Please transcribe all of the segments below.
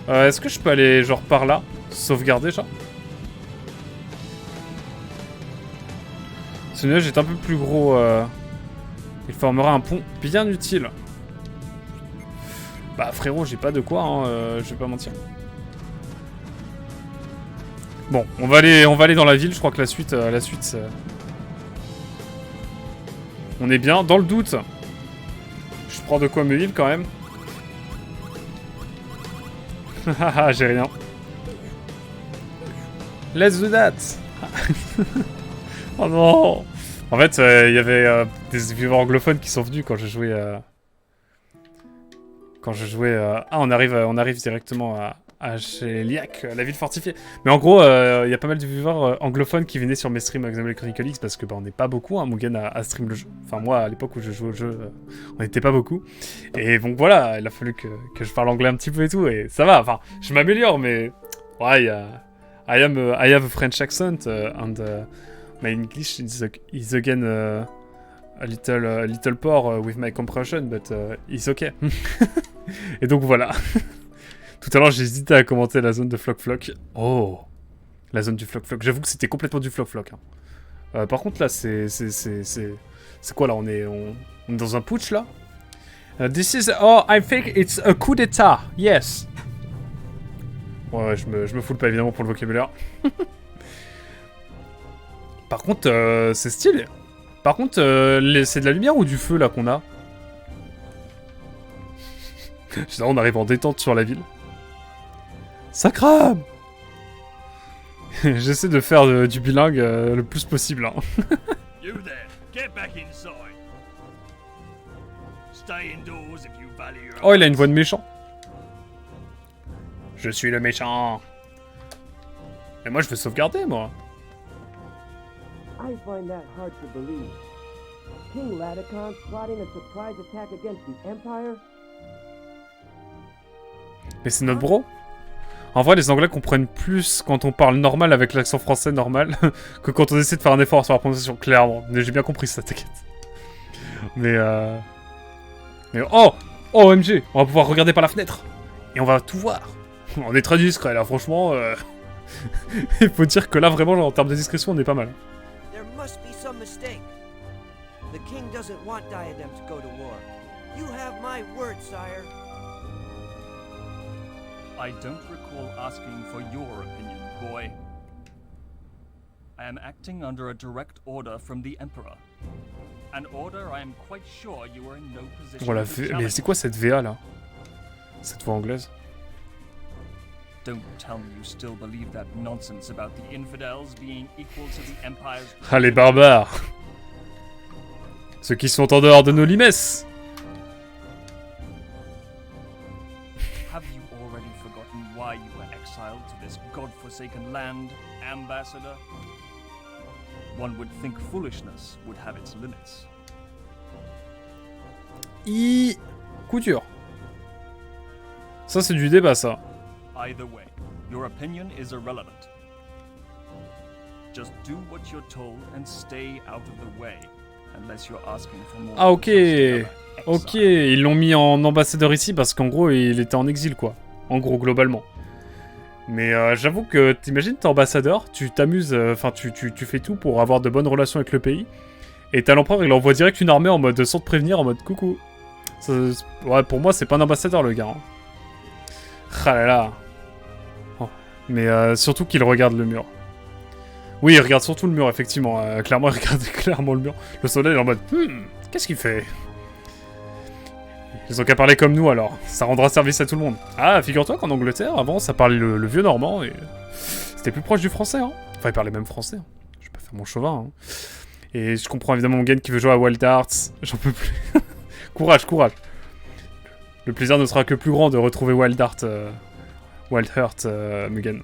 Est-ce que je peux aller genre par là? Sauvegarder genre? Ce nuage est un peu plus gros. Il formera un pont bien utile. Bah frérot, j'ai pas de quoi, hein, je vais pas mentir. Bon, on va aller dans la ville, je crois que la suite on est bien. Dans le doute, je prends de quoi me heal quand même. Haha, j'ai rien. Let's do that. Oh non. En fait, il y avait des viewers anglophones qui sont venus quand je jouais... Ah, on arrive directement à chez Liac, la ville fortifiée. Mais en gros, il y a pas mal de viewers anglophones qui venaient sur mes streams Xenoblade Chronicles X parce que bah, on n'est pas beaucoup, hein, Mugen a stream le jeu. Enfin, moi, à l'époque où je jouais au jeu, on n'était pas beaucoup. Et donc voilà, il a fallu que je parle anglais un petit peu et tout, et ça va. Enfin, je m'améliore, mais... Ouais, I have a French accent, and my English is again... a little poor with my compression, but it's okay. Et donc voilà. Tout à l'heure, j'ai hésité à commenter la zone de Flock Flock. Oh, la zone du Flock Flock. J'avoue que c'était complètement du Flock Flock. Hein. Par contre, là, c'est quoi là? On est dans un putsch là. This is I think it's a coup d'état. Yes. Ouais, je me foule pas évidemment pour le vocabulaire. Par contre, c'est stylé. Par contre, c'est de la lumière ou du feu, là, qu'on a? On arrive en détente sur la ville. Ça crame. J'essaie de faire du bilingue le plus possible. Hein. Oh, il a une voix de méchant. Je suis le méchant. Mais moi, je veux sauvegarder, moi. I find that hard to believe. King Ladakon plotting a surprise attack against the Empire? Mais c'est notre bro. En vrai, les Anglais comprennent plus quand on parle normal avec l'accent français normal que quand on essaie de faire un effort sur la prononciation, clairement. Mais j'ai bien compris ça, t'inquiète. Mais oh OMG, on va pouvoir regarder par la fenêtre. Et on va tout voir. On est très discret, là, franchement. Il faut dire que là, vraiment, en termes de discrétion, on est pas mal. Must be some mistake. The king doesn't want Diadem to go to war. You have my word, sire. I don't recall asking for your opinion, boy. I am acting under a direct order from the Emperor. An order I am quite sure you are in no position Voilà, to challenge. mais c'est quoi cette VA là? Cette voix anglaise? Don't tell me you still believe that nonsense about the infidels being equal to the Empire's... Ah, les barbares! Ceux qui sont en dehors de nos limes! Have you already forgotten why you were exiled to this god-forsaken land, ambassador? One would think foolishness would have its limits. Coup dur. Ça, c'est du débat, ça. Either way, your opinion is irrelevant. Just do what you're told and stay out of the way, unless you're asking for more. Ah, ok. Ok, ils l'ont mis en ambassadeur ici parce qu'en gros, il était en exil, quoi. En gros, globalement. Mais j'avoue que, t'imagines, t'es ambassadeur, tu t'amuses, enfin, tu fais tout pour avoir de bonnes relations avec le pays. Et t'as l'empereur, il envoie direct une armée en mode, sans te prévenir, en mode coucou. Ça, ouais, pour moi, c'est pas un ambassadeur, le gars. Hein. Ah là là. Oh. Mais surtout qu'il regarde le mur. Oui, il regarde surtout le mur, effectivement. Clairement, il regarde clairement le mur. Le soleil est en mode, qu'est-ce qu'il fait? Ils ont qu'à parler comme nous, alors. Ça rendra service à tout le monde. Ah, figure-toi qu'en Angleterre, avant, ça parlait le vieux normand, et c'était plus proche du français, hein. Enfin, il parlait même français. Hein. Je vais pas faire mon chauvin, hein. Et je comprends évidemment Mugen qui veut jouer à Wild Hearts. J'en peux plus. Courage, courage. Le plaisir ne sera que plus grand de retrouver Wild Heart, Mugen.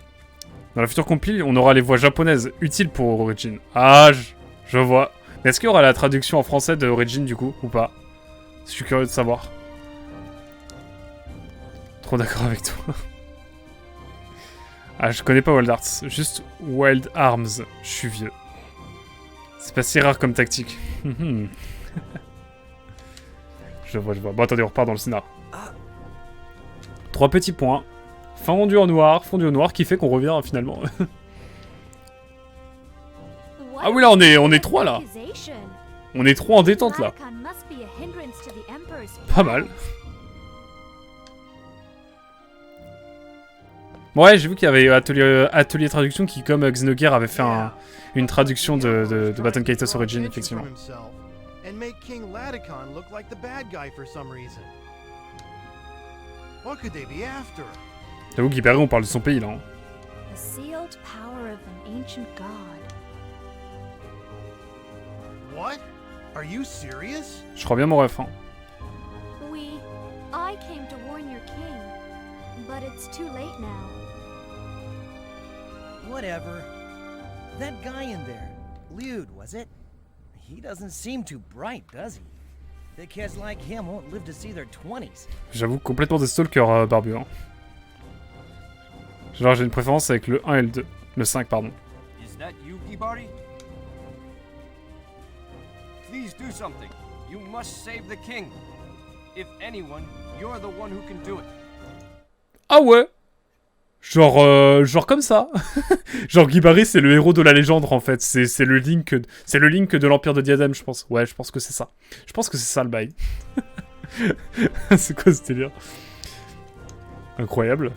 Dans la future compile, on aura les voix japonaises utiles pour Origin. Ah, je vois. Mais est-ce qu'il y aura la traduction en français de Origin, du coup, ou pas? Je suis curieux de savoir. Trop d'accord avec toi. Ah, je connais pas Wild Hearts. Juste Wild Arms. Je suis vieux. C'est pas si rare comme tactique. Je vois. Bon, attendez, on repart dans le scénar. 3 petits points. fondu au noir, qui fait qu'on revient finalement. Ah oui, là, on est 3 là. On est 3 en détente là. Pas mal. Ouais, j'ai vu qu'il y avait Atelier Traduction qui, comme Xenogear, avait fait une traduction de Baton Kaitos Origin, effectivement. And make King Ladicon look like the bad guy for some reason. What could they be after? J'avoue qu'Hyper, on parle de son pays là. Hein. The sealed power of an ancient god. What? Are you serious? Je crois bien mon ref. Hein. I came to warn your king, but it's too late now. Whatever. That guy in there, Lude, was it? He doesn't seem too bright, does he? The kids like him won't live to see their 20s. J'avoue complètement des stalkers barbus. Hein. Genre j'ai une préférence avec le 1 et le 2. Le 5, pardon. Is that you, Gibari? Please do something. You must save the king. If anyone, you're the one who can do it. Ah ouais. Genre comme ça. Genre Gibari c'est le héros de la légende en fait. C'est le Link de l'Empire de Diadème, je pense. Ouais, je pense que c'est ça. Je pense que c'est ça le bail. C'est quoi ce délire? Incroyable.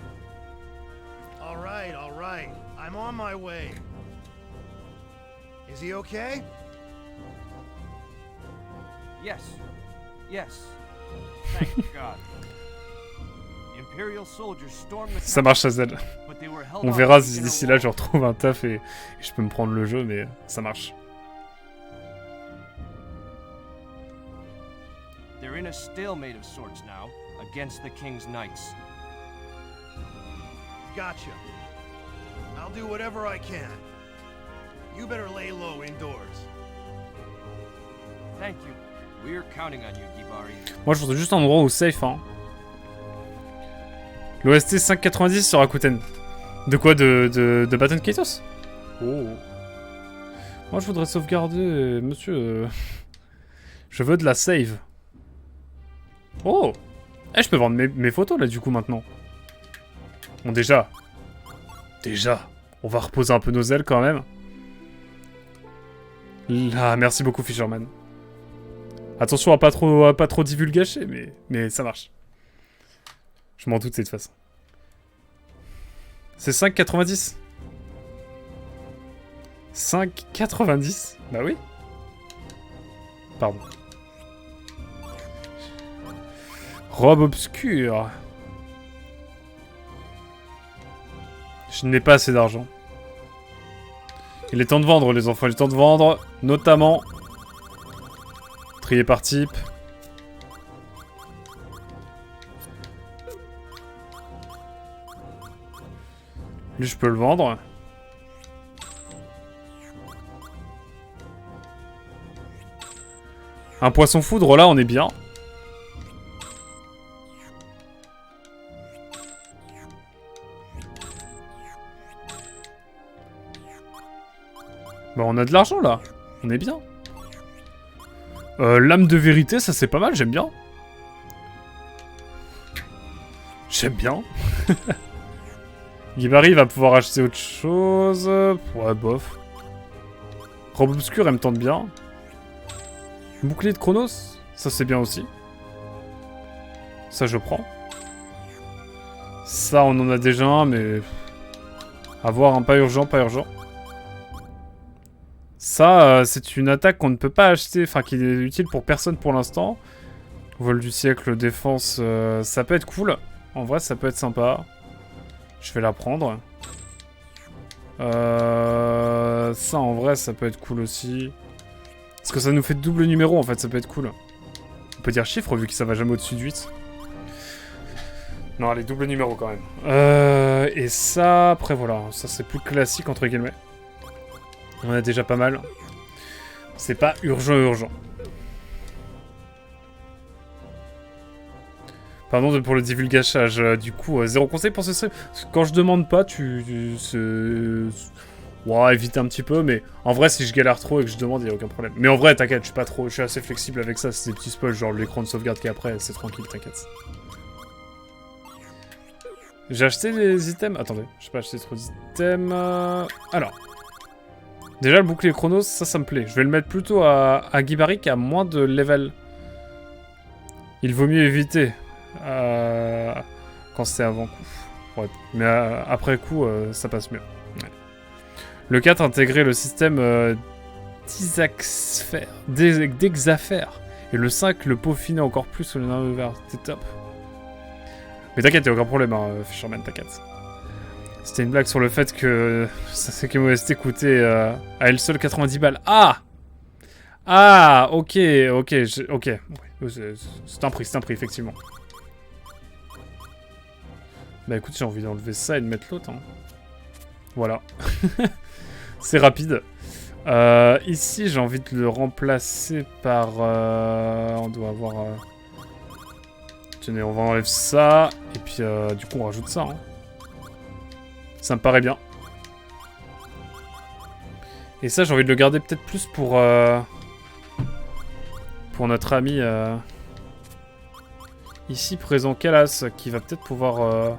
All right. I'm on my way. Is he okay? Yes. Thank God. Imperial soldiers stormed the Ça marche Azel. but they were held On off verra in si a d'ici là wall. je retrouve un taf et je peux me prendre le jeu, mais ça marche. They're in a stalemate of sorts now, against the king's knights. Gotcha. I'll do whatever I can. You better lay low indoors. Thank you. We're counting on you, Gibari. Moi je voudrais juste un endroit où safe, hein. L'OST 5,90 sur Rakuten. De quoi? De Baton Kaitos? Oh. Moi je voudrais sauvegarder, monsieur. Je veux de la save. Oh. Eh, je peux vendre mes photos là du coup maintenant. Bon déjà. On va reposer un peu nos ailes quand même. Là, merci beaucoup Fisherman. Attention à pas trop divulgacher, mais ça marche. Je m'en doutais de toute façon. C'est 5,90. 5,90. Bah oui. Pardon. Robe obscure. Je n'ai pas assez d'argent. Il est temps de vendre les enfants, il est temps de vendre, notamment trier par type. Lui je peux le vendre. Un poisson foudre là on est bien. Bah on a de l'argent là, on est bien. Lame de vérité, ça c'est pas mal, j'aime bien. J'aime bien. Gibari va pouvoir acheter autre chose. Ouais, bof. Robe obscure, elle me tente bien. Bouclier de Chronos, ça c'est bien aussi. Ça je prends. Ça on en a déjà un, mais... À voir, hein, pas urgent. Ça, c'est une attaque qu'on ne peut pas acheter, enfin qui est utile pour personne pour l'instant. Vol du siècle, défense, ça peut être cool. En vrai, ça peut être sympa. Je vais la prendre. Ça, en vrai, ça peut être cool aussi. Parce que ça nous fait double numéro, en fait, ça peut être cool. On peut dire chiffre, vu que ça va jamais au-dessus de 8. Non, allez, double numéro quand même. Et ça, après, voilà. Ça, c'est plus classique, entre guillemets. On a déjà pas mal. C'est pas urgent. Pardon pour le divulgachage. Du coup, zéro conseil pour ce stream. Quand je demande pas, ouais, évite un petit peu, mais en vrai, si je galère trop et que je demande, il y a aucun problème. Mais en vrai, t'inquiète, je suis assez flexible avec ça. C'est des petits spoils, genre l'écran de sauvegarde qui est après, c'est tranquille, t'inquiète. J'ai acheté des items. Attendez, je sais pas acheter trop d'items. Alors. Déjà, le bouclier Chronos, ça me plaît. Je vais le mettre plutôt à Guibari qui a moins de level. Il vaut mieux éviter quand c'est avant coup. Ouais. Mais après coup, ça passe mieux. Ouais. Le 4, intégrer le système d'Exafère. Et le 5, le peaufiner encore plus sur le nerveux vert. C'était top. Mais t'inquiète, y'a aucun problème, hein, Fisherman, t'inquiète. C'était une blague sur le fait que Sasuke OST coûtait à elle seule 90 balles. Ah! Ah! Ok. Ok. C'est un prix, effectivement. Bah écoute, j'ai envie d'enlever ça et de mettre l'autre. Hein. Voilà. C'est rapide. Ici, j'ai envie de le remplacer par... on doit avoir... Tenez, on va enlever ça. Et puis, du coup, on rajoute ça. Hein. Ça me paraît bien. Et ça, j'ai envie de le garder peut-être plus pour notre ami ici présent, Kalas, qui va peut-être pouvoir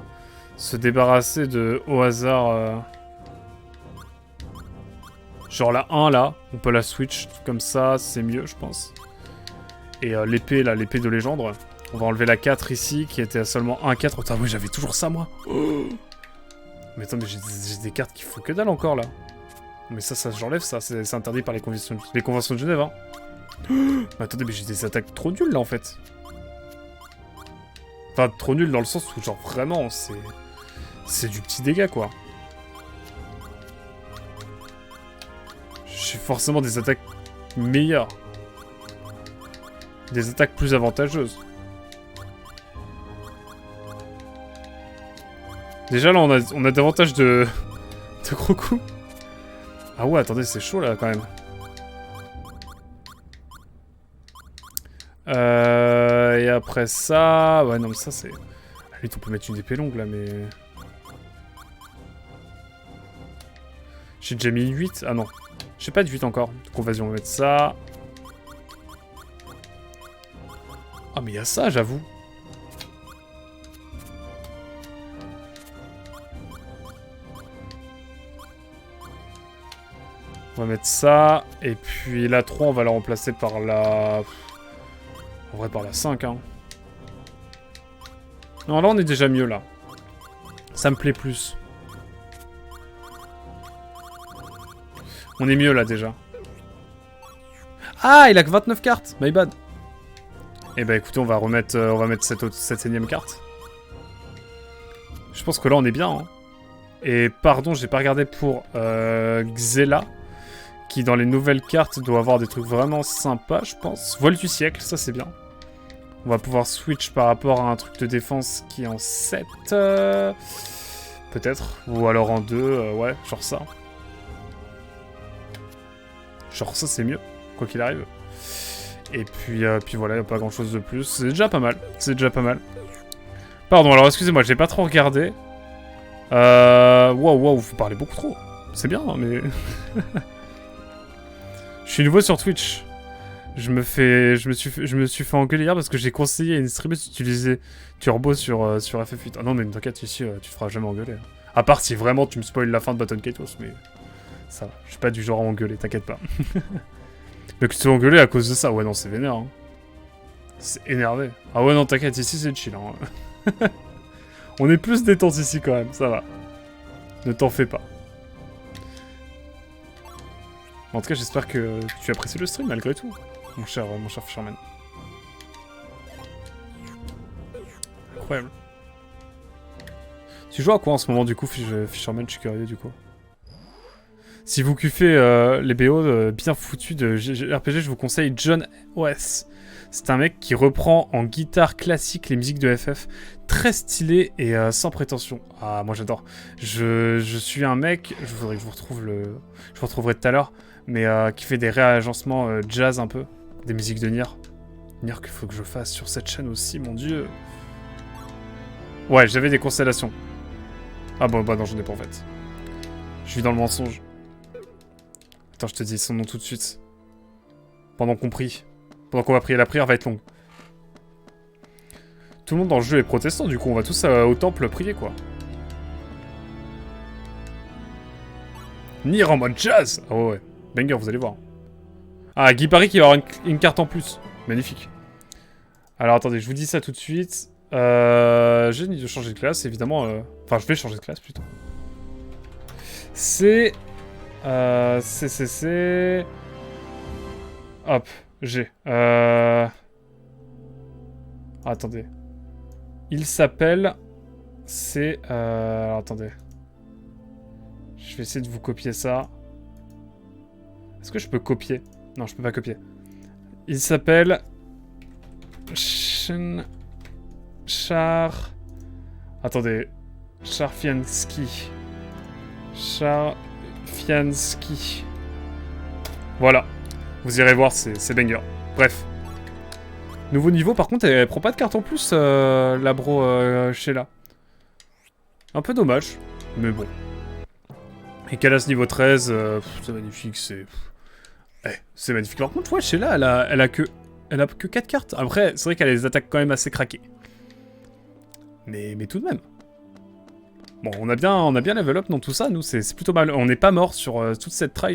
se débarrasser de au hasard. Genre la 1 là, on peut la switch comme ça, c'est mieux, je pense. Et l'épée là, l'épée de légende, on va enlever la 4 ici, qui était à seulement 1-4. Oh, oui, j'avais toujours ça moi. Oh, mais attends, mais j'ai des cartes qui font que dalle encore là. Mais ça j'enlève ça, c'est interdit par les conventions de Genève. Hein. Mais attendez, mais j'ai des attaques trop nulles là en fait. Enfin, trop nulles dans le sens où genre vraiment, c'est du petit dégât quoi. J'ai forcément des attaques meilleures. Des attaques plus avantageuses. Déjà là, on a davantage de gros coups. Ah ouais, attendez, c'est chaud là quand même. Et après ça... Ouais, non mais ça c'est... Ah, vite, on peut mettre une épée longue là, mais... J'ai déjà mis 8. Ah non. J'ai pas de 8 encore. Donc vas-y, on va mettre ça. Ah mais il y a ça, j'avoue. On va mettre ça. Et puis la 3, on va la remplacer par la... En vrai, par la 5, hein. Non, là, on est déjà mieux, là. Ça me plaît plus. On est mieux, là, déjà. Ah, il a que 29 cartes. My bad. Eh bah, écoutez, on va mettre cette énième carte. Je pense que là, on est bien, hein. Et pardon, j'ai pas regardé pour Xela, qui dans les nouvelles cartes doit avoir des trucs vraiment sympas, je pense. Voile du siècle, ça c'est bien. On va pouvoir switch par rapport à un truc de défense qui est en 7. Peut-être. Ou alors en 2, ouais, genre ça. Genre ça c'est mieux, quoi qu'il arrive. Et puis voilà, il n'y a pas grand chose de plus. C'est déjà pas mal. C'est déjà pas mal. Pardon, alors excusez-moi, j'ai pas trop regardé. Wow, vous parlez beaucoup trop. C'est bien, hein, mais... Je suis nouveau sur Twitch. Je me suis fait engueuler hier parce que j'ai conseillé à une streameuse d'utiliser Turbo sur FF8. Ah non, mais t'inquiète, ici, tu te feras jamais engueuler. Hein. À part si vraiment tu me spoil la fin de Baton Kaitos, mais... Ça va, je suis pas du genre à engueuler, t'inquiète pas. Mais que tu te fais engueuler à cause de ça, ouais non, c'est vénère. Hein. C'est énervé. Ah ouais non, t'inquiète, ici c'est chill. Hein. On est plus détente ici quand même, ça va. Ne t'en fais pas. En tout cas, j'espère que tu apprécies le stream malgré tout, mon cher Fisherman. Incroyable. Tu joues à quoi en ce moment du coup, Fisherman? Je suis curieux du coup. Si vous kiffez les BO bien foutus de RPG, je vous conseille John OS. C'est un mec qui reprend en guitare classique les musiques de FF. Très stylé et sans prétention. Ah, moi j'adore. Je suis un mec, je voudrais que je vous retrouve je vous retrouverai tout à l'heure, mais qui fait des réagencements jazz un peu. Des musiques de Nier. Nier qu'il faut que je fasse sur cette chaîne aussi, mon dieu. Ouais, j'avais des constellations. Ah bon, bah non, j'en ai pas en fait. Je suis dans le mensonge. Attends, je te dis son nom tout de suite. Pendant qu'on prie. Pendant qu'on va prier, la prière va être longue. Tout le monde dans le jeu est protestant, du coup, on va tous au temple prier, quoi. Nier en mode jazz. Ah ouais, banger, vous allez voir. Ah, Guy Paris qui va avoir une carte en plus. Magnifique. Alors attendez, je vous dis ça tout de suite. J'ai envie de changer de classe, évidemment. Enfin, je vais changer de classe plutôt. C'est... Hop, G. Attendez. Il s'appelle... C'est... Alors, attendez. Je vais essayer de vous copier ça. Est-ce que je peux copier? Non, je peux pas copier. Il s'appelle... Attendez. Charfianski. Charfianski. Voilà. Vous irez voir, c'est banger. Bref. Nouveau niveau, par contre, elle prend pas de carte en plus, la bro Sheila. Un peu dommage, mais bon. Et qu'elle a ce niveau 13, c'est magnifique, c'est... c'est magnifique. Par contre, ouais, Sheila, elle a que 4 cartes. Après, c'est vrai qu'elle a des attaques quand même assez craquées. Mais tout de même. Bon, on a bien level up dans tout ça, nous, c'est plutôt mal. On n'est pas mort sur toute cette run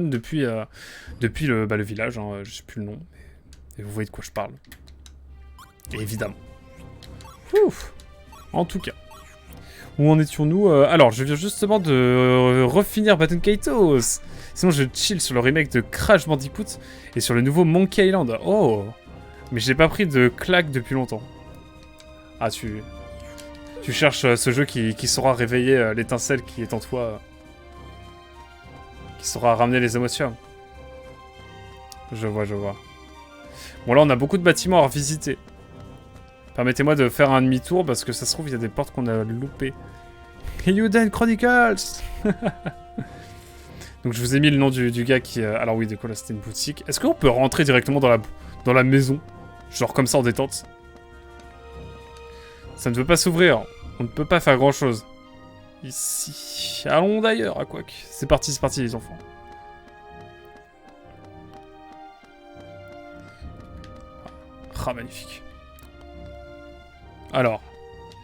depuis le village, hein, je sais plus le nom. Et vous voyez de quoi je parle. Et évidemment. Ouf. En tout cas. Où en étions-nous alors, je viens justement de refinir Baton Kaitos. Sinon, je chill sur le remake de Crash Bandicoot et sur le nouveau Monkey Island. Oh. Mais j'ai pas pris de claque depuis longtemps. Ah, tu cherches ce jeu qui saura réveiller l'étincelle qui est en toi. Qui saura ramener les émotions. Je vois. Bon, là, on a beaucoup de bâtiments à revisiter. Permettez-moi de faire un demi-tour, parce que ça se trouve, il y a des portes qu'on a loupées. Eiyuden Chronicles. Donc, je vous ai mis le nom du gars qui... Alors oui, de quoi, là, c'était une boutique. Est-ce qu'on peut rentrer directement dans la maison? Genre comme ça, en détente? Ça ne veut pas s'ouvrir. On ne peut pas faire grand-chose. Ici. Allons d'ailleurs, à quoique. C'est parti, les enfants. Ah, magnifique. Alors.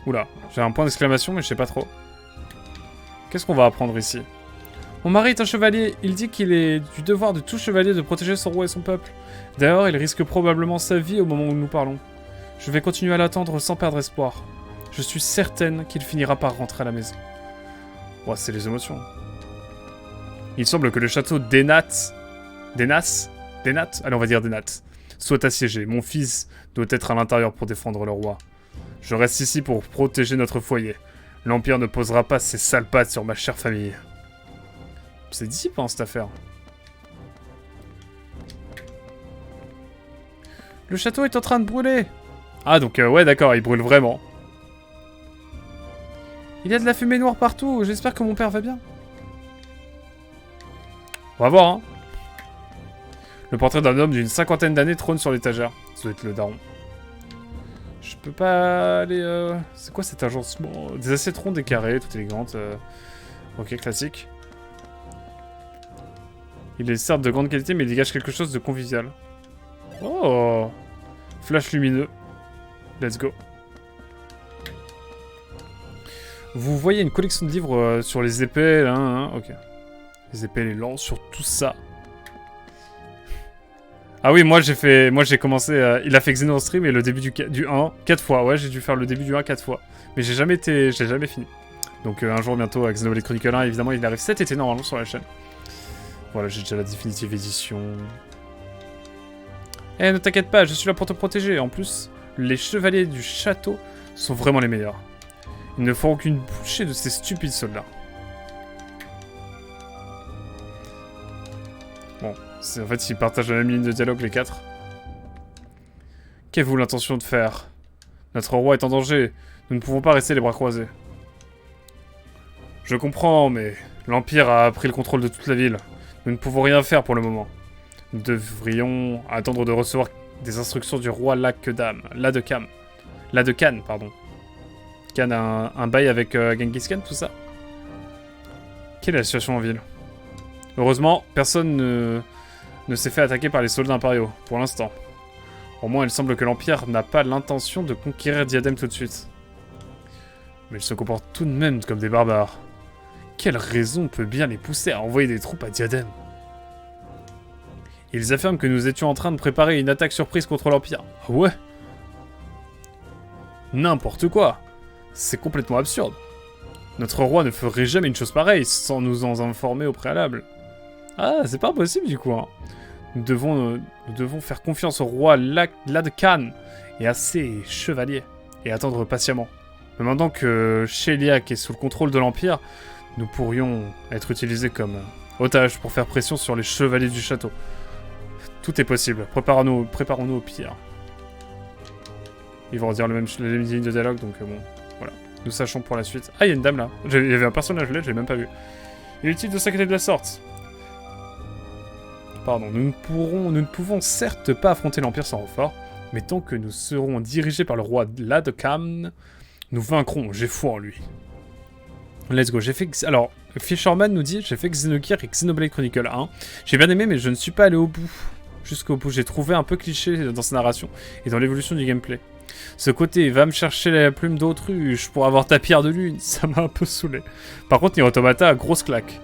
Oula, j'ai un point d'exclamation, mais je sais pas trop. Qu'est-ce qu'on va apprendre ici? Mon mari est un chevalier. Il dit qu'il est du devoir de tout chevalier de protéger son roi et son peuple. D'ailleurs, il risque probablement sa vie au moment où nous parlons. Je vais continuer à l'attendre sans perdre espoir. Je suis certaine qu'il finira par rentrer à la maison. Oh, c'est les émotions. Il semble que le château d'Enat... Allez, on va dire d'Enat. Soit assiégé. Mon fils doit être à l'intérieur pour défendre le roi. Je reste ici pour protéger notre foyer. L'Empire ne posera pas ses sales pattes sur ma chère famille. C'est deep, hein, cette affaire. Le château est en train de brûler. Ah, donc, ouais, d'accord, il brûle vraiment. Il y a de la fumée noire partout. J'espère que mon père va bien. On va voir, hein. Le portrait d'un homme d'une 50aine d'années trône sur l'étagère. Ça doit être le daron. Je peux pas aller... C'est quoi cet agencement? Des assiettes rondes et carrées, toutes élégantes. Ok, classique. Il est certes de grande qualité, mais il dégage quelque chose de convivial. Oh! Flash lumineux. Let's go. Vous voyez une collection de livres sur les épées, hein, ok. Les épées, les lances, sur tout ça. Ah oui, moi j'ai commencé, il a fait Xeno en stream et le début du 1, 4 fois. Ouais, j'ai dû faire le début du 1 4 fois. Mais j'ai jamais fini. Donc un jour bientôt, avec Xenoblade Chronicle 1, évidemment, il arrive cet été normalement sur la chaîne. Voilà, j'ai déjà la définitive édition. Eh, ne t'inquiète pas, je suis là pour te protéger. En plus, les chevaliers du château sont vraiment les meilleurs. Ils ne feront qu'une bouchée de ces stupides soldats. Bon, en fait, ils partagent la même ligne de dialogue, les 4. Qu'avez-vous l'intention de faire? Notre roi est en danger. Nous ne pouvons pas rester les bras croisés. Je comprends, mais l'Empire a pris le contrôle de toute la ville. Nous ne pouvons rien faire pour le moment. Nous devrions attendre de recevoir des instructions du roi Ladekan, pardon. Khan a un bail avec Genghis Khan, tout ça. Quelle est la situation en ville? Heureusement, personne ne s'est fait attaquer par les soldats impériaux, pour l'instant. Au moins, il semble que l'Empire n'a pas l'intention de conquérir Diadème tout de suite. Mais ils se comportent tout de même comme des barbares. quelle raison peut bien les pousser à envoyer des troupes à Diadème? Ils affirment que nous étions en train de préparer une attaque surprise contre l'Empire. Ah ouais? N'importe quoi. C'est complètement absurde. Notre roi ne ferait jamais une chose pareille sans nous en informer au préalable. Ah, c'est pas impossible du coup. Hein. Nous devons faire confiance au roi Ladkan et à ses chevaliers et attendre patiemment. Mais maintenant que Sheliak est sous le contrôle de l'Empire, nous pourrions être utilisés comme otages pour faire pression sur les chevaliers du château. Tout est possible. Préparons-nous au pire. Ils vont redire les mêmes lignes de dialogue, donc bon, voilà. Nous sachons pour la suite. Ah, il y a une dame là. Il y avait un personnage là, je l'ai même pas vu. Il est utile de s'inquiéter de la sorte. Pardon, nous ne pouvons certes pas affronter l'Empire sans renfort, mais tant que nous serons dirigés par le roi Ladkan, nous vaincrons, j'ai foi en lui. Let's go, j'ai fait... Alors, Fisherman nous dit, j'ai fait Xenogears et Xenoblade Chronicle 1. J'ai bien aimé, mais je ne suis pas allé au bout. Jusqu'au bout, j'ai trouvé un peu cliché dans sa narration et dans l'évolution du gameplay. Ce côté, va me chercher la plume d'autruche pour avoir ta pierre de lune, ça m'a un peu saoulé. Par contre, Nier Automata, grosse claque.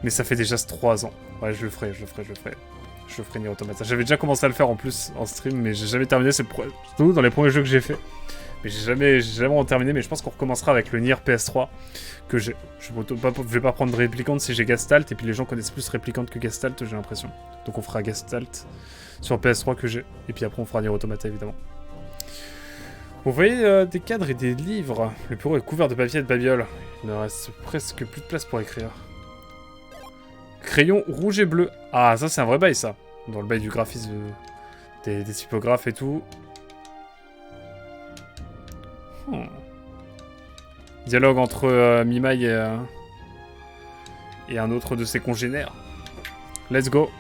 Mais ça fait déjà 3 ans. Ouais, je le ferai. Je ferai Nier Automata. J'avais déjà commencé à le faire en plus en stream, mais j'ai jamais terminé. C'est surtout dans les premiers jeux que j'ai fait. Mais j'ai jamais terminé, mais je pense qu'on recommencera avec le Nier PS3 que j'ai. Je vais pas prendre Replicant si j'ai Gestalt, et puis les gens connaissent plus Replicant que Gestalt, j'ai l'impression. Donc on fera Gestalt sur PS3 que j'ai, et puis après on fera Nier Automata évidemment. Vous voyez des cadres et des livres. Le bureau est couvert de papier et de babioles. Il ne reste presque plus de place pour écrire. Crayon rouge et bleu. Ah, ça c'est un vrai bail ça. Dans le bail du graphisme des typographes et tout. Dialogue entre Mimai et un autre de ses congénères. Let's go.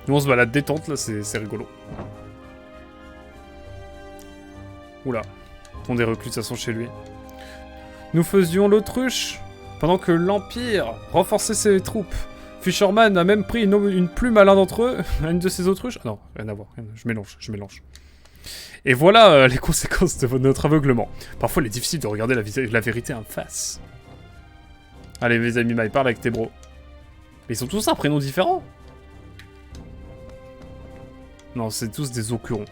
Nous on se balade détente là, c'est rigolo. Oula. Ton des reclus de toute façon chez lui. Nous faisions l'autruche pendant que l'Empire renforçait ses troupes. Fisherman a même pris une plume à l'un d'entre eux, à une de ses autruches. Ah non, rien à voir, je mélange. Et voilà les conséquences de notre aveuglement. Parfois, il est difficile de regarder la vérité en face. Allez, mes amis, Mimai, parle avec tes bros. Mais ils ont tous un prénom différent. Non, c'est tous des occurrents.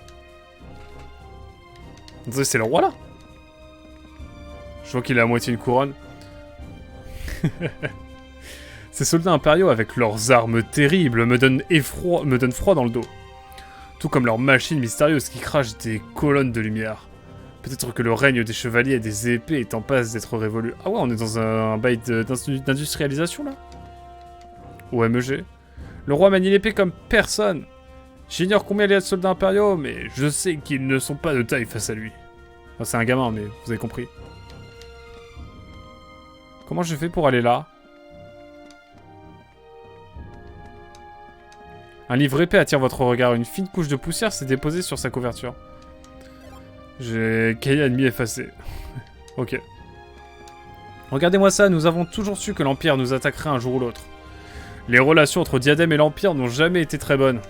C'est le roi, là. Je vois qu'il a à moitié une couronne. Ces soldats impériaux, avec leurs armes terribles, me donnent froid dans le dos. Tout comme leurs machines mystérieuses qui crachent des colonnes de lumière. Peut-être que le règne des chevaliers et des épées est en passe d'être révolu. Ah ouais, on est dans un bail d'industrialisation, là. OMG. Le roi manie l'épée comme personne. J'ignore combien il y a de soldats impériaux, mais je sais qu'ils ne sont pas de taille face à lui. Enfin, c'est un gamin, mais vous avez compris. Comment je fais pour aller là? Un livre épais attire votre regard. Une fine couche de poussière s'est déposée sur sa couverture. J'ai cahier ennemi effacé. Ok. Regardez-moi ça, nous avons toujours su que l'Empire nous attaquerait un jour ou l'autre. Les relations entre Diadème et l'Empire n'ont jamais été très bonnes.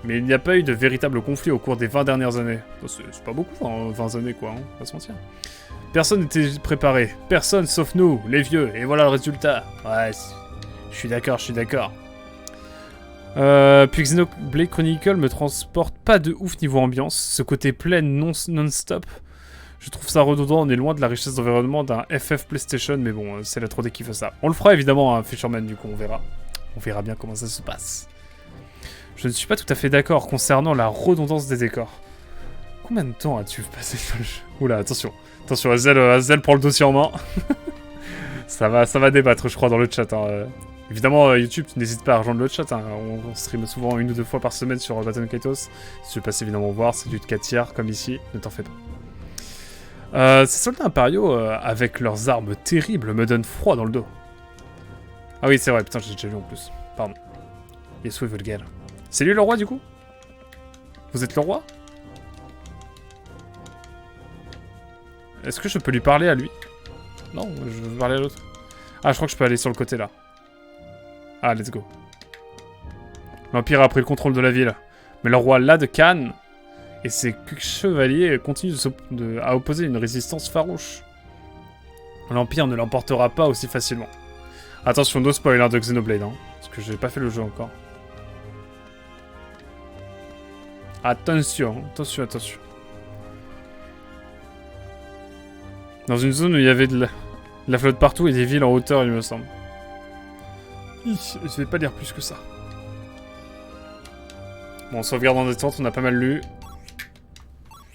Mais il n'y a pas eu de véritable conflit au cours des 20 dernières années. C'est pas beaucoup, hein, 20 années quoi, hein, on va se mentir. Personne n'était préparé. Personne sauf nous, les vieux. Et voilà le résultat. Ouais, je suis d'accord. Puis Xenoblade Chronicle me transporte pas de ouf niveau ambiance. Ce côté plein non-stop, je trouve ça redondant. On est loin de la richesse d'environnement d'un FF PlayStation, mais bon, c'est la 3D qui fait ça. On le fera évidemment à Fisherman, du coup, on verra. On verra bien comment ça se passe. Je ne suis pas tout à fait d'accord concernant la redondance des décors. Combien de temps as-tu passé dans le jeu? Oula, attention. Attention, Azel prend le dossier en main. ça va débattre, je crois, dans le chat. Hein. Évidemment, YouTube, tu n'hésites pas à rejoindre le chat. Hein. On stream souvent 1 ou 2 fois par semaine sur Baton Kaitos. Si tu veux passer évidemment voir, c'est du 4 tiers comme ici. Ne t'en fais pas. Ces soldats impériaux, avec leurs armes terribles, me donnent froid dans le dos. Ah oui, c'est vrai, putain, j'ai déjà lu en plus. Pardon. Yasuo Vulgaire. C'est lui le roi, du coup? Vous êtes le roi? Est-ce que je peux lui parler à lui? Non, je veux parler à l'autre. Ah, je crois que je peux aller sur le côté, là. Ah, let's go. L'Empire a pris le contrôle de la ville. Mais le roi Ladkan et ses chevaliers continuent à opposer une résistance farouche. L'Empire ne l'emportera pas aussi facilement. Attention, no spoiler de Xenoblade, hein, parce que j'ai pas fait le jeu encore. Attention, attention, attention. Dans une zone où il y avait de la flotte partout et des villes en hauteur, il me semble. Je vais pas lire plus que ça. Bon, on sauvegarde en détente, on a pas mal lu.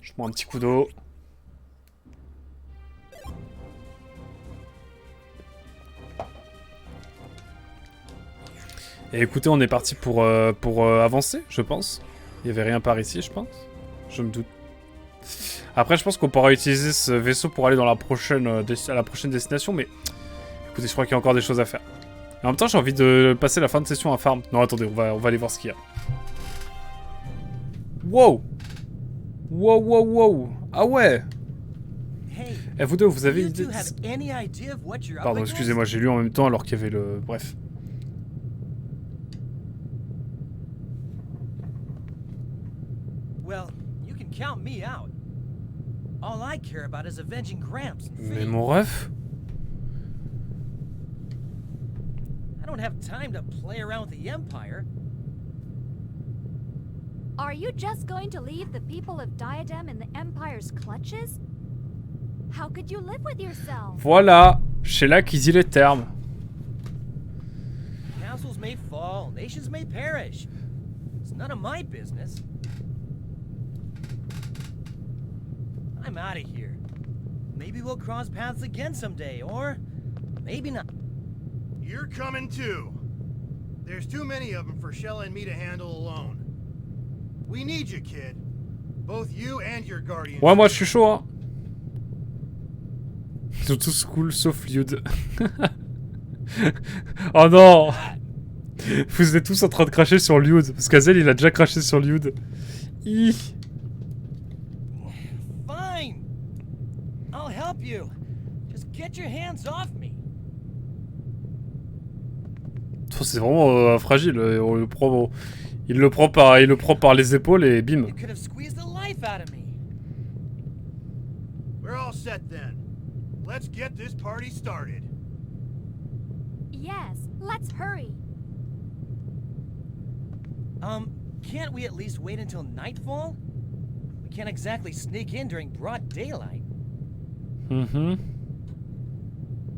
Je prends un petit coup d'eau. Et écoutez, on est parti pour avancer, je pense. Il y avait rien par ici, je pense. Je me doute. Après, je pense qu'on pourra utiliser ce vaisseau pour aller dans la prochaine, à la prochaine destination, mais... Écoutez, je crois qu'il y a encore des choses à faire. Et en même temps, j'ai envie de passer la fin de session à farm. Non, attendez, on va aller voir ce qu'il y a. Wow! Wow, wow, wow! Ah ouais! Eh, vous deux, vous avez une idée... Pardon, excusez-moi, j'ai lu en même temps alors qu'il y avait le... Bref. Well, you can count me out. All I care about is avenging Gramps. Mais mon ref? I don't have time to play around with the Empire. Are you just going to leave the people of Diadem in the Empire's clutches? How could you live with yourself? Voilà, c'est là qu'ils y les termes. Castles may fall, nations may perish. It's none of my business. I'm out of here. Maybe we'll cross paths again someday, or maybe not. You're coming too. There's too many of them for Shell and me to handle alone. We need you, kid. Both you and your guardian. Ouais, moi je suis chaud, hein. Ils sont tous cool, sauf Liud. Oh non! Vous êtes tous en train de cracher sur Liud. Parce qu'Azel, il a déjà craché sur Liud. Fine. I'll help you. Just get your hands off me. C'est vraiment fragile. On le prend, il le prend par les épaules et bim. You could have squeezed the life out of me. We're all set then. Let's get this party started. Yes, let's hurry. Can't we at least wait until nightfall? We can't exactly sneak in during broad daylight.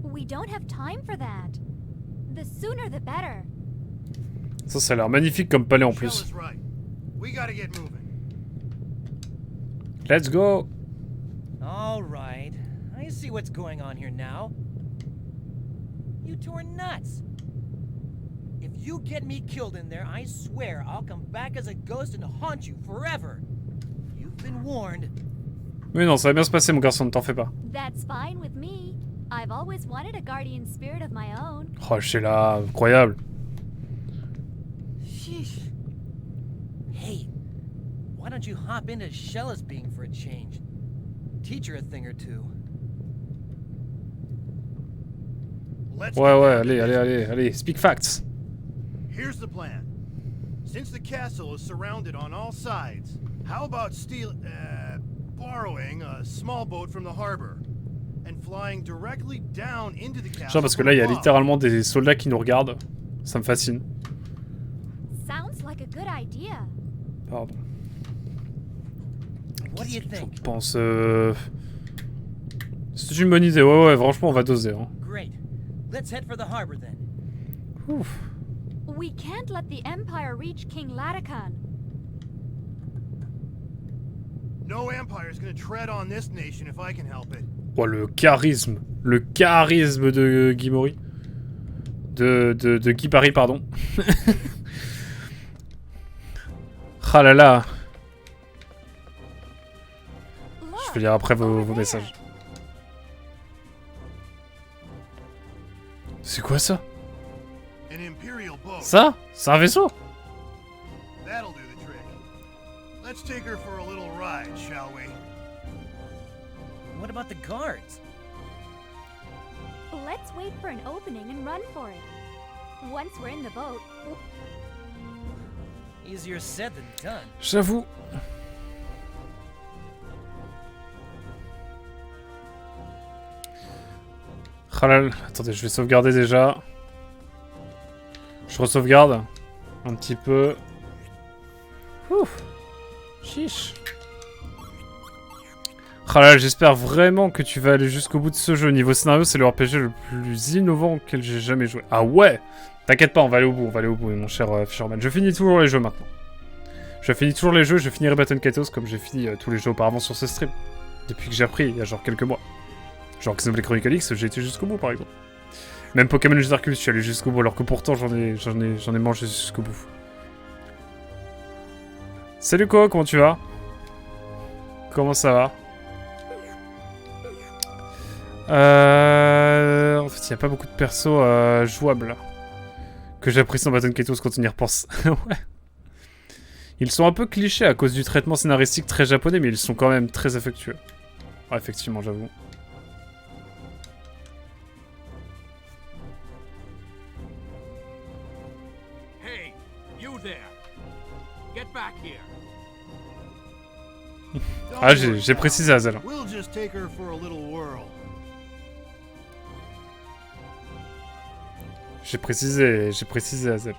We don't have time for that. The sooner the better. Ça a l'air magnifique comme palais en Shell plus. is right. We gotta get moving. Let's go! All right. I see what's going on here now. You two are nuts. If you get me killed in there, I swear I'll come back as a ghost and haunt you forever. You've been warned. Mais non, ça va bien se passer, mon garçon, ne t'en fais pas. That's fine with me. I've always wanted a guardian spirit of my own. Oh, c'est là, incroyable. Sheesh. Hey, why don't you hop into Shella's being for a change? Teach her a thing or two. Let's Ouais, get ouais, down to allez, allez, business. allez, allez, speak facts. Here's the plan. Since the castle is surrounded on all sides, how about borrowing a small boat from the harbor and flying directly down into the castle? Genre parce que là, il y a littéralement des soldats qui nous regardent. Ça me fascine. Sounds like a good idea. Pardon. What do you Je think? pense... C'est une bonne idée. Ouais, ouais, franchement, on va doser. Hein. Great. Let's head for the harbor then. Ouf. We can't let the Empire reach King Latakan. No empire's gonna tread on this nation if I can help it. Oh, le charisme de Guy Mori. De Guy Paris, pardon. Ah là là. Je vais lire après vos messages. C'est quoi ça? An imperial boat. Ça? C'est un vaisseau? That'll do the trick. Let's take her for a little ride, shall we? What about the guards? Let's wait for an opening and run for it. Once we're in the boat, Easier said than done. J'avoue. Khalal, attendez, je vais sauvegarder déjà. Je re-sauvegarde. Un petit peu. Ouf. Chiche. Khalal, j'espère vraiment que tu vas aller jusqu'au bout de ce jeu. Niveau scénario, c'est le RPG le plus innovant auquel j'ai jamais joué. Ah ouais! T'inquiète pas, on va aller au bout, mon cher Fisherman. Je finis toujours les jeux maintenant. Je finis toujours les jeux, je finirai Baton Kaitos comme j'ai fini tous les jeux auparavant sur ce stream. Depuis que j'ai repris, il y a genre quelques mois. Genre Xenoblade Chronicle X, j'ai été jusqu'au bout par exemple. Même Pokémon Legends Arceus, je suis allé jusqu'au bout, alors que pourtant j'en ai mangé jusqu'au bout. Salut quoi, comment tu vas? Comment ça va? En fait, il n'y a pas beaucoup de persos jouables que j'apprécie en Baton Kaitos quand on y repense. Ouais. Ils sont un peu clichés à cause du traitement scénaristique très japonais, mais ils sont quand même très affectueux. Ouais, effectivement, j'avoue. Hey, you there. Get back here. Ah, j'ai précisé Hazel. We'll just take her for a little whirl. J'ai précisé Hazel.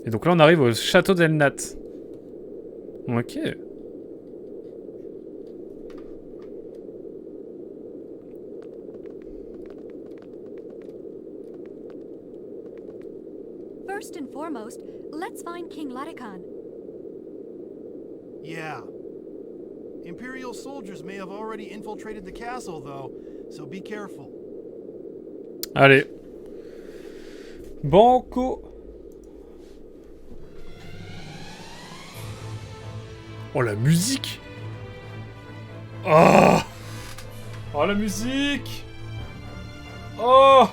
Et donc là, on arrive au château d'Elnat. Ok. First and foremost, let's find King Latikon. Yeah. Imperial soldiers may have already infiltrated the castle, though, so be careful. Allez. Banco. Oh, la musique. Oh. Oh, la musique. Oh.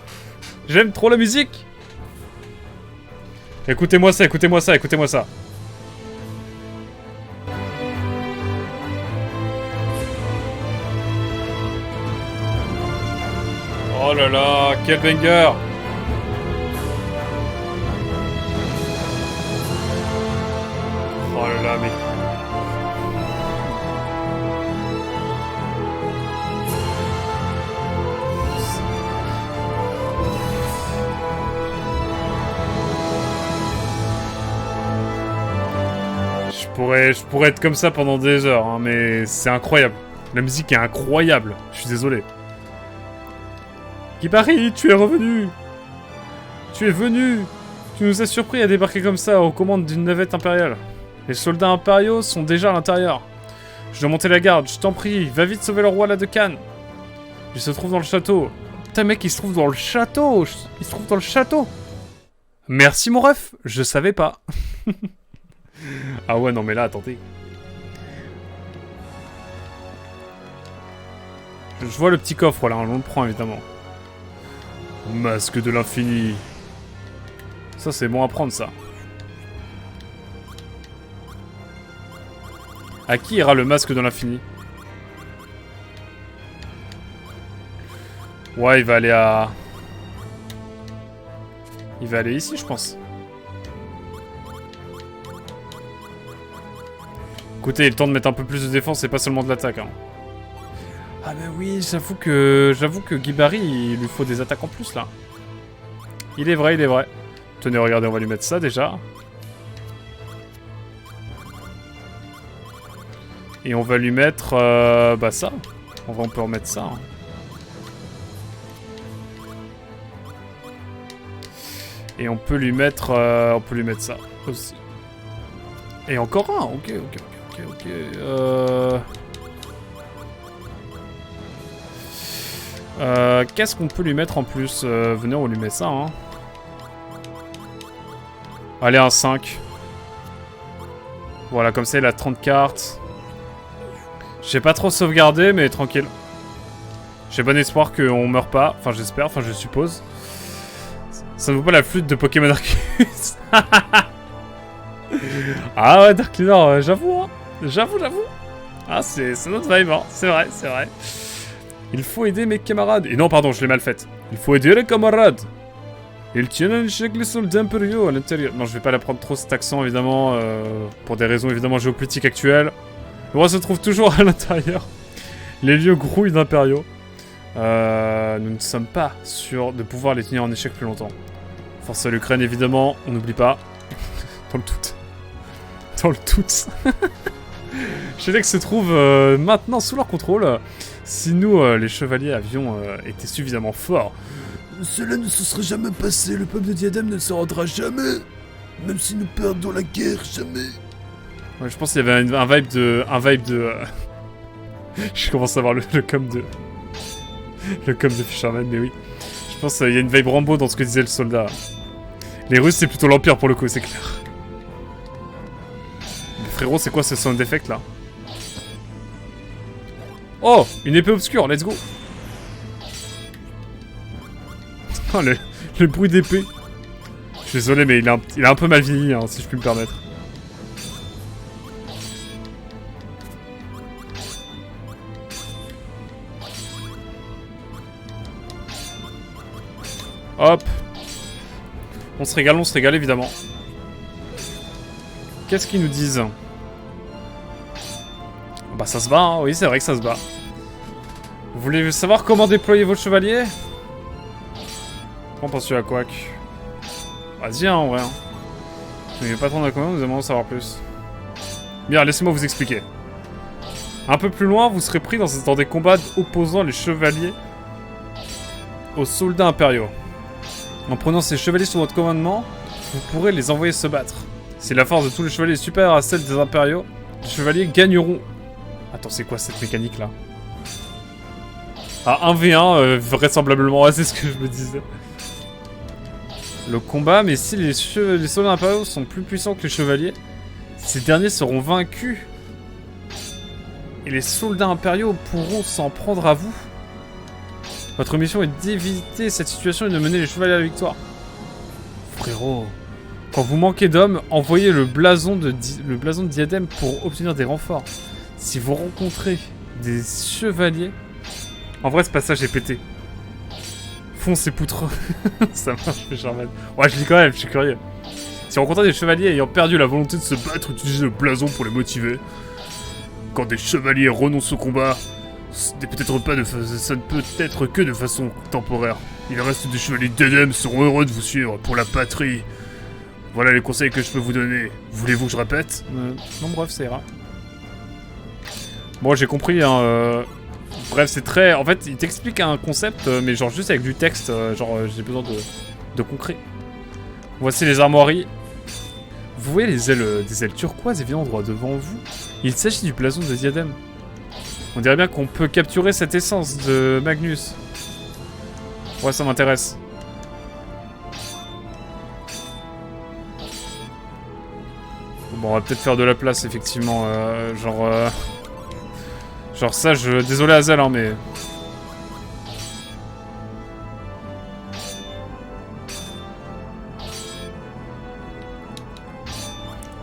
J'aime trop la musique. Écoutez-moi ça, écoutez-moi ça, écoutez-moi ça. Oh là là, quel banger! Oh là là, mais... Je pourrais être comme ça pendant des heures, hein, mais c'est incroyable. La musique est incroyable, je suis désolé. Kibari, tu es revenu! Tu es venu! Tu nous as surpris à débarquer comme ça aux commandes d'une navette impériale. Les soldats impériaux sont déjà à l'intérieur. Je dois monter la garde, je t'en prie, va vite sauver le roi là de Cannes. Il se trouve dans le château. Putain mec, il se trouve dans le château! Il se trouve dans le château! Merci mon ref, je savais pas. Ah ouais, non mais là, attendez. Je vois le petit coffre là, on le prend évidemment. Masque de l'infini. Ça c'est bon à prendre ça. À qui ira le masque de l'infini? Ouais, il va aller à... Il va aller ici, je pense. Écoutez, il est le temps de mettre un peu plus de défense et pas seulement de l'attaque. Hein. Ah bah oui, j'avoue que Kibari, il lui faut des attaques en plus là. Il est vrai, il est vrai. Tenez, regardez, on va lui mettre ça déjà. Et on va lui mettre bah ça. On peut remettre ça. Hein. Et on peut lui mettre ça aussi. Et encore un, ok. Qu'est-ce qu'on peut lui mettre en plus? Venez, on lui met ça, hein. Allez, un 5. Voilà, comme ça, il a 30 cartes. J'ai pas trop sauvegardé, mais tranquille. J'ai bon espoir qu'on meurt pas. Enfin, j'espère, enfin, je suppose. Ça ne vaut pas la flûte de Pokémon Arceus. Ah ouais, Dark Lunar, j'avoue, hein. J'avoue. Ah, c'est notre vibe, hein. C'est vrai. Il faut aider mes camarades. Et non, pardon, je l'ai mal faite. Il faut aider les camarades. Ils tiennent chaque les soldats impériaux à l'intérieur. Non, je vais pas la prendre trop cet accent, évidemment. Pour des raisons, évidemment, géopolitiques actuelles. Le roi se trouve toujours à l'intérieur. Les lieux grouillent d'impériaux. Nous ne sommes pas sûrs de pouvoir les tenir en échec plus longtemps. Force à l'Ukraine, évidemment, on n'oublie pas. Dans le doute. Dans le doute. Shedex se trouve maintenant sous leur contrôle. Si nous, les chevaliers, avions été suffisamment forts, cela ne se serait jamais passé, le peuple de Diadème ne se rendra jamais. Même si nous perdons la guerre, jamais. Ouais, je pense qu'il y avait un vibe de... Je commence à voir le com de... Le com de Fisherman, mais oui. Je pense qu'il y a une vibe Rambo dans ce que disait le soldat. Les Russes, c'est plutôt l'Empire pour le coup, c'est clair. Mais frérot, c'est quoi ce sound effect là? Oh, une épée obscure, let's go. Oh, le bruit d'épée. Je suis désolé, mais il a un peu mal vieilli, hein, si je puis me permettre. Hop. On se régale évidemment. Qu'est-ce qu'ils nous disent? Bah ça se bat, hein. Oui c'est vrai que ça se bat. Vous voulez savoir comment déployer vos chevaliers? Qu'en penses-tu à Quack? Vas-y hein, en vrai. Je n'ai pas trop d'accord, nous aimerions en savoir plus. Bien, laissez-moi vous expliquer. Un peu plus loin, vous serez pris dans des combats opposant les chevaliers aux soldats impériaux. En prenant ces chevaliers sous votre commandement, vous pourrez les envoyer se battre. Si la force de tous les chevaliers est supérieure à celle des impériaux, les chevaliers gagneront. Attends, c'est quoi cette mécanique là? Ah, 1v1, vraisemblablement, ouais, c'est ce que je me disais. Le combat, mais si les soldats impériaux sont plus puissants que les chevaliers, ces derniers seront vaincus. Et les soldats impériaux pourront s'en prendre à vous. Votre mission est d'éviter cette situation et de mener les chevaliers à la victoire. Frérot, quand vous manquez d'hommes, envoyez le blason de Diadème pour obtenir des renforts. Si vous rencontrez des chevaliers... En vrai, ce passage est pété. Fonce et poutre. Ça marche, mais Charman. Ouais, je lis quand même, je suis curieux. Si vous rencontrez des chevaliers ayant perdu la volonté de se battre, utilisez le blason pour les motiver. Quand des chevaliers renoncent au combat, ça ne peut être que de façon temporaire. Il reste des chevaliers d'Edem seront heureux de vous suivre pour la patrie. Voilà les conseils que je peux vous donner. Voulez-vous que je répète? Non, bref, ça ira. Bon, j'ai compris, hein. Bref, c'est très... En fait, il t'explique un concept, mais genre juste avec du texte. J'ai besoin de concret. Voici les armoiries. Vous voyez des ailes turquoises évidemment droit devant vous. Il s'agit du blason de Diadème. On dirait bien qu'on peut capturer cette essence de Magnus. Ouais, ça m'intéresse. Bon, on va peut-être faire de la place, effectivement. Genre ça, désolé Hazel, hein, mais...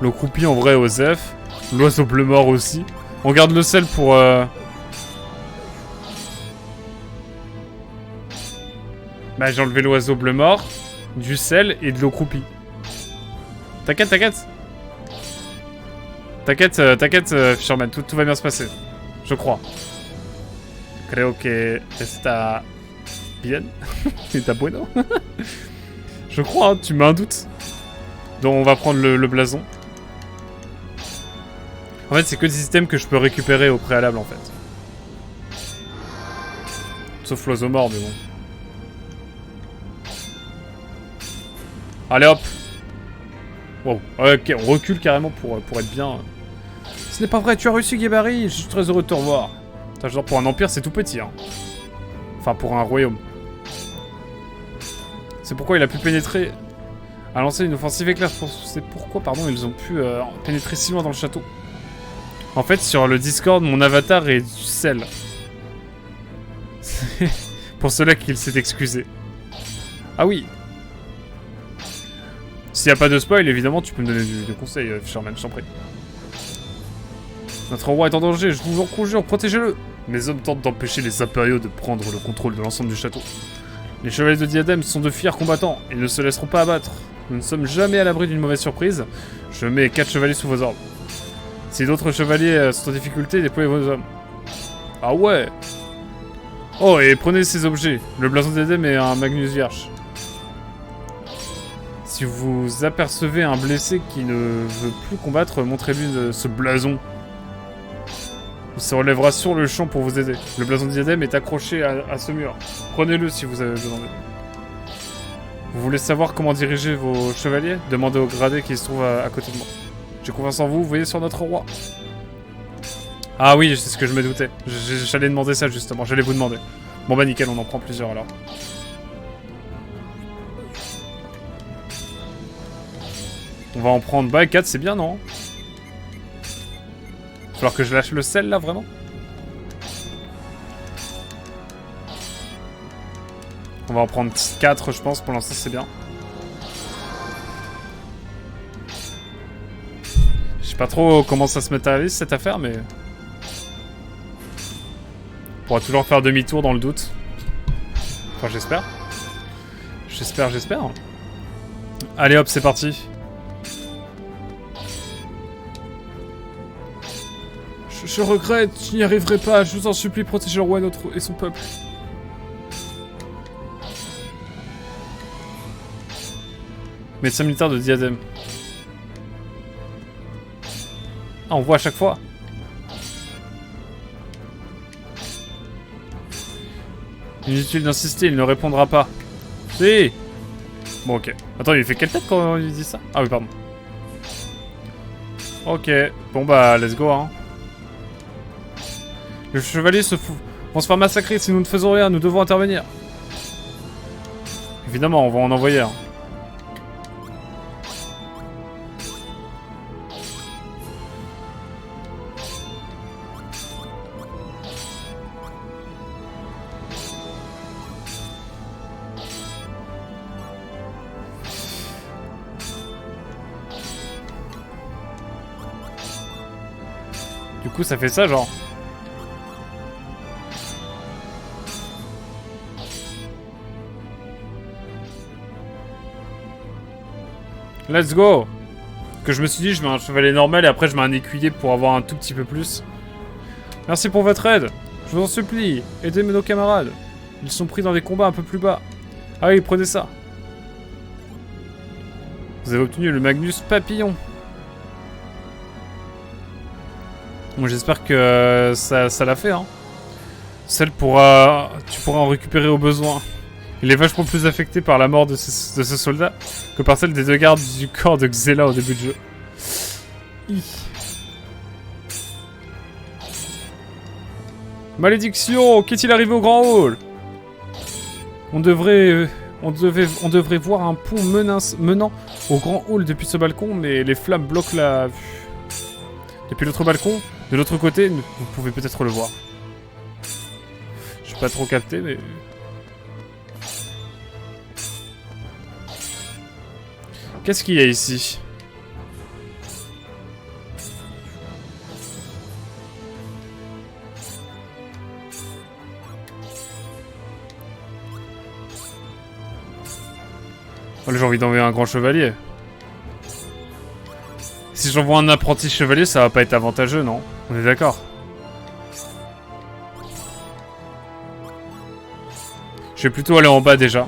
Le croupi, en vrai, Osef. L'oiseau bleu mort aussi. On garde le sel pour... Bah, j'ai enlevé l'oiseau bleu mort, du sel et de l'eau croupie. T'inquiète, t'inquiète. T'inquiète, Fisherman, tout va bien se passer. Je crois. Creo que está bien. Está bueno. Je crois, hein, tu mets un doute. Donc on va prendre le blason. En fait, c'est que des systèmes que je peux récupérer au préalable, en fait. Sauf l'oiseau mort, mais bon. Allez, hop. Wow. Ok, on recule carrément pour être bien. Ce n'est pas vrai, tu as réussi, Guébari. Je suis très heureux de te revoir. Genre, pour un empire, c'est tout petit, hein. Enfin, pour un royaume. C'est pourquoi il a pu pénétrer... A lancé une offensive éclair. C'est pourquoi, pardon, ils ont pu pénétrer si loin dans le château. En fait, sur le Discord, mon avatar est du sel. Pour cela qu'il s'est excusé. Ah oui. S'il n'y a pas de spoil, évidemment, tu peux me donner des conseils, Fisherman, je t'en prie. Notre roi est en danger, je vous en conjure, protégez-le. Mes hommes tentent d'empêcher les impériaux de prendre le contrôle de l'ensemble du château. Les chevaliers de Diadème sont de fiers combattants, ils ne se laisseront pas abattre. Nous ne sommes jamais à l'abri d'une mauvaise surprise. Je mets 4 chevaliers sous vos ordres. Si d'autres chevaliers sont en difficulté, déployez vos hommes. Ah ouais. Oh, et prenez ces objets. Le blason d'Edem et un Magnus Vierge. Si vous apercevez un blessé qui ne veut plus combattre, montrez-lui ce blason. Il se relèvera sur le champ pour vous aider. Le blason de diadème est accroché à ce mur. Prenez-le si vous avez besoin de. Vous voulez savoir comment diriger vos chevaliers? Demandez au gradé qui se trouve à côté de moi. J'ai confiance en vous, veillez sur notre roi. Ah oui, c'est ce que je me doutais. J'allais demander ça justement, j'allais vous demander. Bon bah nickel, on en prend plusieurs alors. On va en prendre... Bah 4 c'est bien, non? Va falloir que je lâche le sel là, vraiment? On va en prendre 4 je pense, pour l'instant c'est bien. Je sais pas trop comment ça se matérialise cette affaire, mais... On pourra toujours faire demi-tour dans le doute. Enfin j'espère. J'espère. Allez hop, c'est parti. Je regrette, je n'y arriverai pas. Je vous en supplie, protégez le roi et son peuple. Médecin militaire de diadème. Ah, on voit à chaque fois. Inutile d'insister, il ne répondra pas. Si. Bon, ok. Attends, il fait quelle tête quand il dit ça? Ah oui, pardon. Ok. Bon bah, let's go, hein. Les chevaliers vont se faire massacrer si nous ne faisons rien, nous devons intervenir. Évidemment, on va en envoyer un. Du coup, ça fait ça, genre. Let's go! Que je me suis dit, je mets un chevalier normal et après je mets un écuyer pour avoir un tout petit peu plus. Merci pour votre aide. Je vous en supplie, aidez nos camarades. Ils sont pris dans des combats un peu plus bas. Ah oui, prenez ça. Vous avez obtenu le Magnus Papillon. Bon, j'espère que ça l'a fait, hein. Tu pourras en récupérer au besoin. Il est vachement plus affecté par la mort de ce soldat que par celle des 2 gardes du corps de Xela au début de jeu. Malédiction! Qu'est-il arrivé au grand hall? On devrait voir un pont menant au grand hall depuis ce balcon, mais les flammes bloquent la vue. Depuis l'autre balcon, de l'autre côté, vous pouvez peut-être le voir. Je n'ai pas trop capté, mais... Qu'est-ce qu'il y a ici? Oh, j'ai envie d'envoyer un grand chevalier. Si j'envoie un apprenti chevalier, ça va pas être avantageux, non? On est d'accord? Je vais plutôt aller en bas déjà.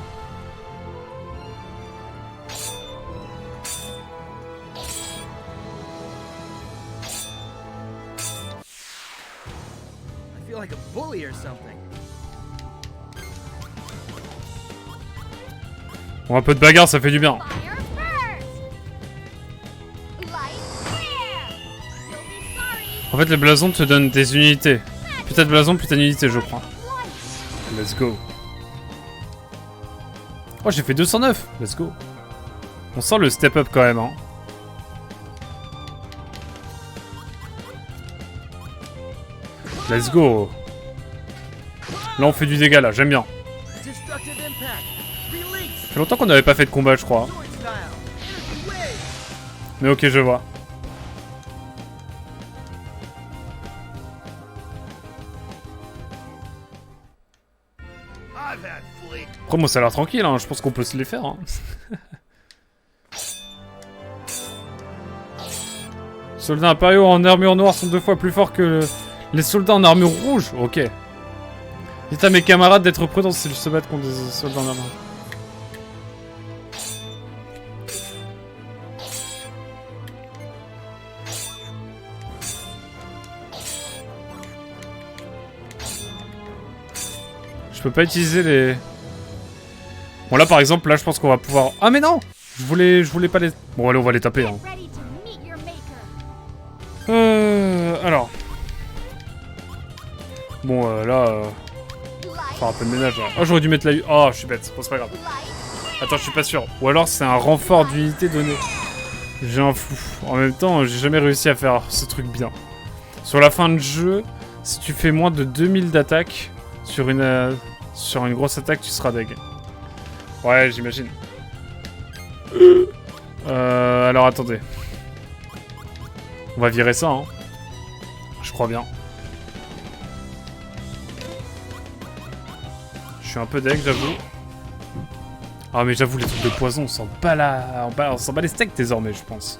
Bon, un peu de bagarre, ça fait du bien. En fait, le blason te donne des unités. Plus t'as de blason, plus t'as d'unités, je crois. Let's go. Oh, j'ai fait 209. Let's go. On sent le step up quand même, hein. Let's go. Là, on fait du dégât, là. J'aime bien. Ça fait longtemps qu'on n'avait pas fait de combat, je crois. Mais ok, je vois. Après, moi, ça a l'air tranquille, hein. Je pense qu'on peut se les faire, hein. Soldats impériaux en armure noire sont 2 fois plus forts que les soldats en armure rouge. Ok. Dites à mes camarades d'être prudents s'ils se battent contre des soldats en armure. Je peux pas utiliser les... Bon là par exemple, là je pense qu'on va pouvoir... Ah mais non, je voulais pas les... Bon allez on va les taper hein. Ready to meet your maker. Alors... Bon là... Faire un peu de ménage là. Oh j'aurais dû mettre la... Oh je suis bête, bon c'est pas grave. Attends je suis pas sûr. Ou alors c'est un renfort d'unité donné. J'ai un flou. En même temps j'ai jamais réussi à faire ce truc bien. Sur la fin de jeu, si tu fais moins de 2000 d'attaque sur une grosse attaque tu seras deg. Ouais j'imagine. Alors attendez. On va virer ça hein. Je crois bien. Je suis un peu deg, j'avoue. Ah mais j'avoue les trucs de poison, on s'en bat on s'en bat les steaks désormais je pense.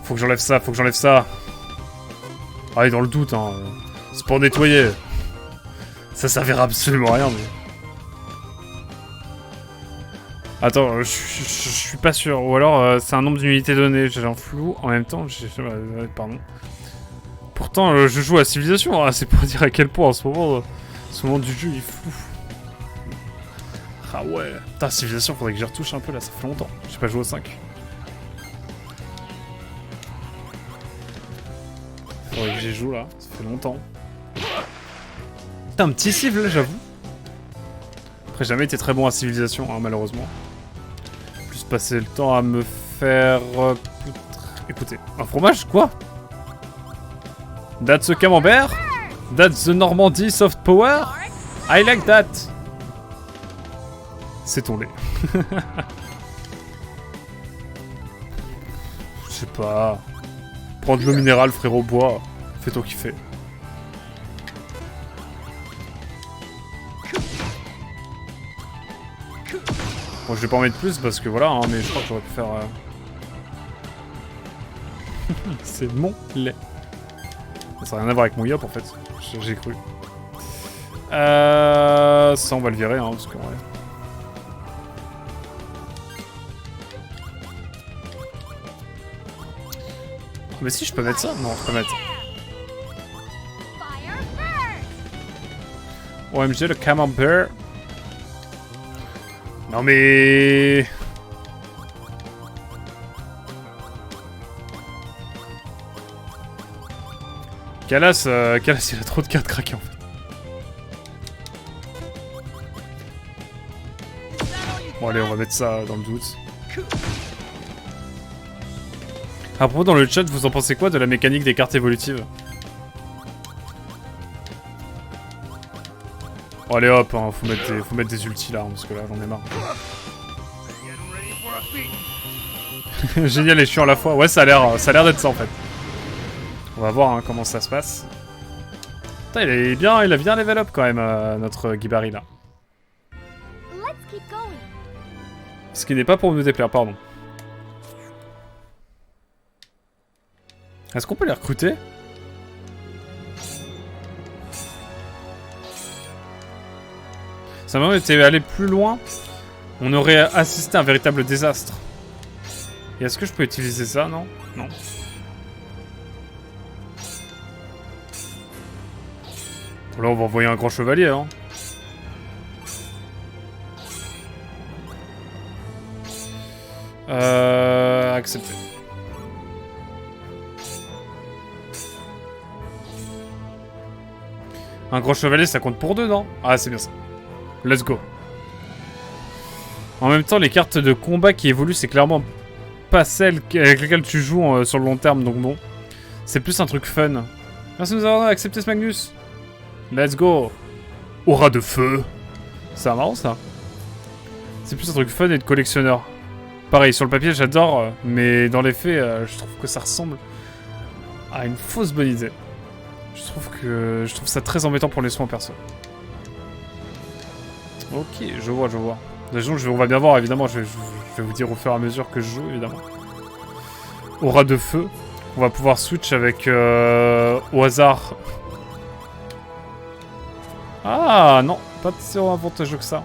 Faut que j'enlève ça, faut que j'enlève ça. Ah et dans le doute hein. C'est pour nettoyer. Ça servira absolument à rien mais... Attends, je suis pas sûr. Ou alors c'est un nombre d'unités données, j'ai un flou. En même temps, pardon. Pourtant je joue à Civilization, hein. C'est pour dire à quel point en ce moment du jeu il est flou. Ah ouais. Putain, Civilization, faudrait que j'y retouche un peu là, ça fait longtemps. J'ai pas joué au 5. Faudrait que j'y joue là, ça fait longtemps. Putain, un petit civ là, j'avoue. Après, j'ai jamais été très bon à Civilization, hein, malheureusement. Plus passer le temps à me faire... Écoutez, un fromage, quoi? That's a camembert? That's the Normandy soft power? I like that! C'est ton lait. Je sais pas. Prends de l'eau minérale, frérot, bois. Fais-toi kiffer. Bon, je vais pas en mettre plus parce que voilà, hein, mais je crois que j'aurais pu faire... C'est mon lait. Ça n'a rien à voir avec mon yop en fait. J'ai cru. Ça, on va le virer, hein, parce que ouais. Mais si, je peux mettre ça? Non, je peux mettre. OMG, le camembert. Non mais... Kalas, il a trop de cartes craquées en fait. Bon allez, on va mettre ça dans le doute. À propos, dans le chat, vous en pensez quoi de la mécanique des cartes évolutives? Oh, allez hop, hein, faut mettre des ultis là, hein, parce que là j'en ai marre. Génial et chiant à la fois. Ouais, ça a l'air d'être ça en fait. On va voir hein, comment ça se passe. Putain, il a bien level up quand même, notre Guibari là. Ce qui n'est pas pour nous déplaire, pardon. Est-ce qu'on peut les recruter? Ça m'a été aller plus loin. On aurait assisté à un véritable désastre. Et est-ce que je peux utiliser ça? Non. Non. Là, on va envoyer un grand chevalier, hein. Accepté. Un grand chevalier, ça compte pour 2, non? Ah, c'est bien ça. Let's go. En même temps, les cartes de combat qui évoluent, c'est clairement pas celles avec lesquelles tu joues sur le long terme, donc bon. C'est plus un truc fun. Merci de nous avoir accepté ce Magnus. Let's go. Aura de feu. C'est marrant, ça. C'est plus un truc fun et de collectionneur. Pareil, sur le papier, j'adore, mais dans les faits, je trouve que ça ressemble à une fausse bonne idée. Je trouve ça très embêtant pour les soins perso. Ok, je vois. On va bien voir, évidemment, je vais vous dire au fur et à mesure que je joue, évidemment. Aura de feu. On va pouvoir switch avec, au hasard... Ah non, pas si avantageux que ça.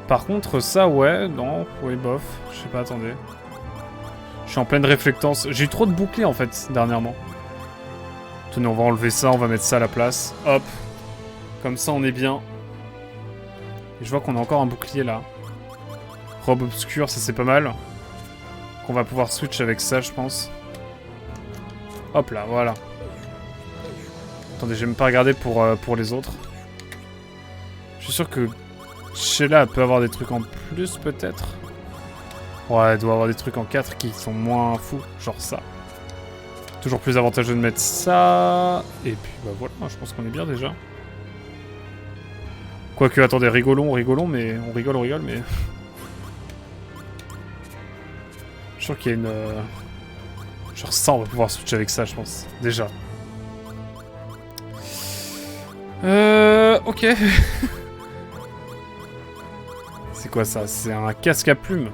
Par contre, ça, ouais, non, oui, bof. Je sais pas, attendez. Je suis en pleine réflectance. J'ai eu trop de boucliers, en fait, dernièrement. Tenez, on va enlever ça, on va mettre ça à la place. Hop. Comme ça, on est bien. Et je vois qu'on a encore un bouclier, là. Robe obscure, ça, c'est pas mal. Qu'on va pouvoir switch avec ça, je pense. Hop là, voilà. Attendez, j'ai même pas regardé pour les autres. Je suis sûr que Sheila peut avoir des trucs en plus, peut-être. Ouais, elle doit avoir des trucs en 4 qui sont moins fous, genre ça. Toujours plus avantageux de mettre ça. Et puis, bah voilà, je pense qu'on est bien déjà. Quoique, attendez, rigolons, mais... On rigole, mais... Je suis sûr qu'il y a une... Genre ça, on va pouvoir switch avec ça, je pense. Déjà. Ok. C'est quoi ça? C'est un casque à plumes.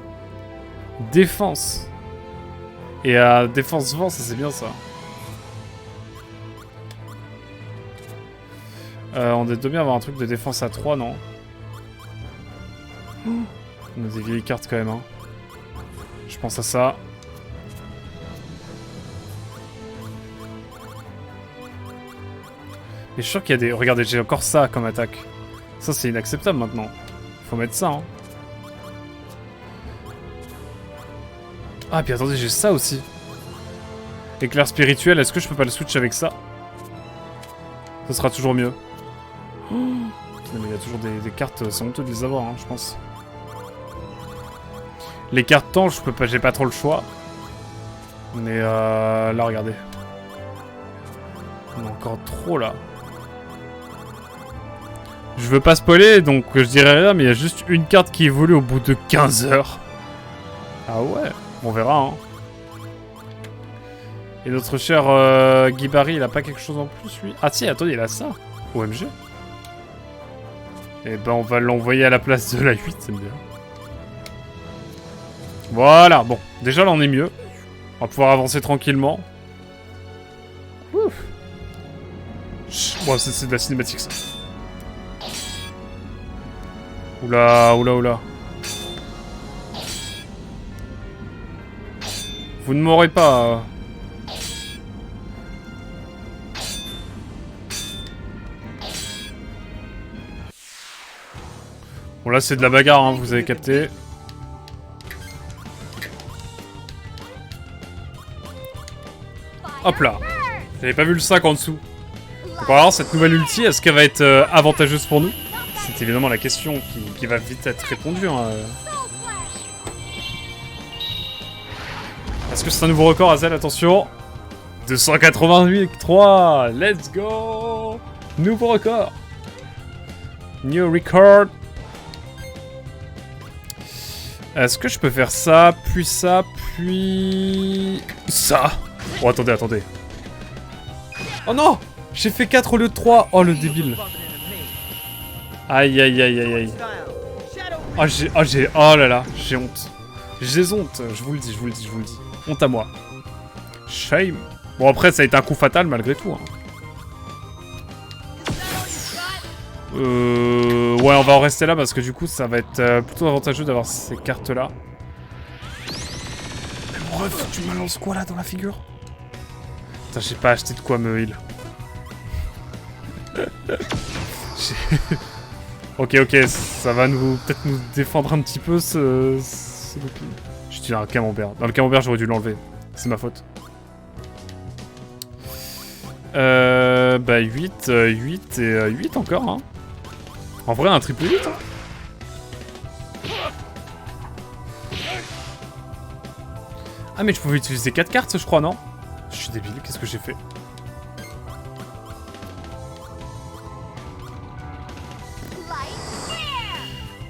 Défense. Et à défense vent, ça c'est bien ça. On doit bien avoir un truc de défense à 3, non? On a des vieilles cartes quand même, hein. Je pense à ça. Mais je suis sûr qu'il y a des... Regardez, j'ai encore ça comme attaque. Ça, c'est inacceptable maintenant. Faut mettre ça, hein. Ah, puis attendez, j'ai ça aussi. Éclair spirituel, est-ce que je peux pas le switch avec ça? Ça sera toujours mieux. Oh, mais il y a toujours des cartes, c'est honteux de les avoir, hein, je pense. Les cartes temps, je peux pas, j'ai pas trop le choix. Mais là, regardez. On a encore trop, là. Je veux pas spoiler, donc je dirais rien, mais il y a juste une carte qui évolue au bout de 15 heures. Ah ouais, on verra, hein. Et notre cher Guy Barry, il a pas quelque chose en plus, lui? Ah si, attendez, il a ça. OMG. Et ben, on va l'envoyer à la place de la 8, c'est bien. Voilà, bon. Déjà, là, on est mieux. On va pouvoir avancer tranquillement. Ouf. Bon, c'est de la cinématique, ça. Oula, oula, oula. Vous ne m'aurez pas. Bon, là, c'est de la bagarre, hein, vous avez capté. Hop là. J'avais pas vu le 5 en dessous. Donc, alors, cette nouvelle ulti, est-ce qu'elle va être avantageuse pour nous? C'est évidemment la question qui va vite être répondue. Hein. Est-ce que c'est un nouveau record, Azel? Attention. 288.3. Let's go. Nouveau record. New record. Est-ce que je peux faire ça, puis ça, puis... ça? Oh, attendez, attendez. Oh non! J'ai fait 4 au lieu de 3. Oh, le débile. Aïe, aïe, aïe, aïe, aïe. Oh là là, j'ai honte. J'ai honte, je vous le dis, je vous le dis, je vous le dis. Honte à moi. Shame. Bon, après, ça a été un coup fatal, malgré tout. Hein. Ouais, on va en rester là, parce que du coup, ça va être plutôt avantageux d'avoir ces cartes-là. Mais mon ref, tu me lances quoi, là, dans la figure? Putain, j'ai pas acheté de quoi me heal. Ok, ça va peut-être nous défendre un petit peu ce bouclier. J'ai tiré un camembert. Dans le camembert, j'aurais dû l'enlever. C'est ma faute. Bah 8 et 8 encore, hein. En vrai, un triple 8, hein. Ah, mais je pouvais utiliser 4 cartes, je crois, non? Je suis débile, qu'est-ce que j'ai fait?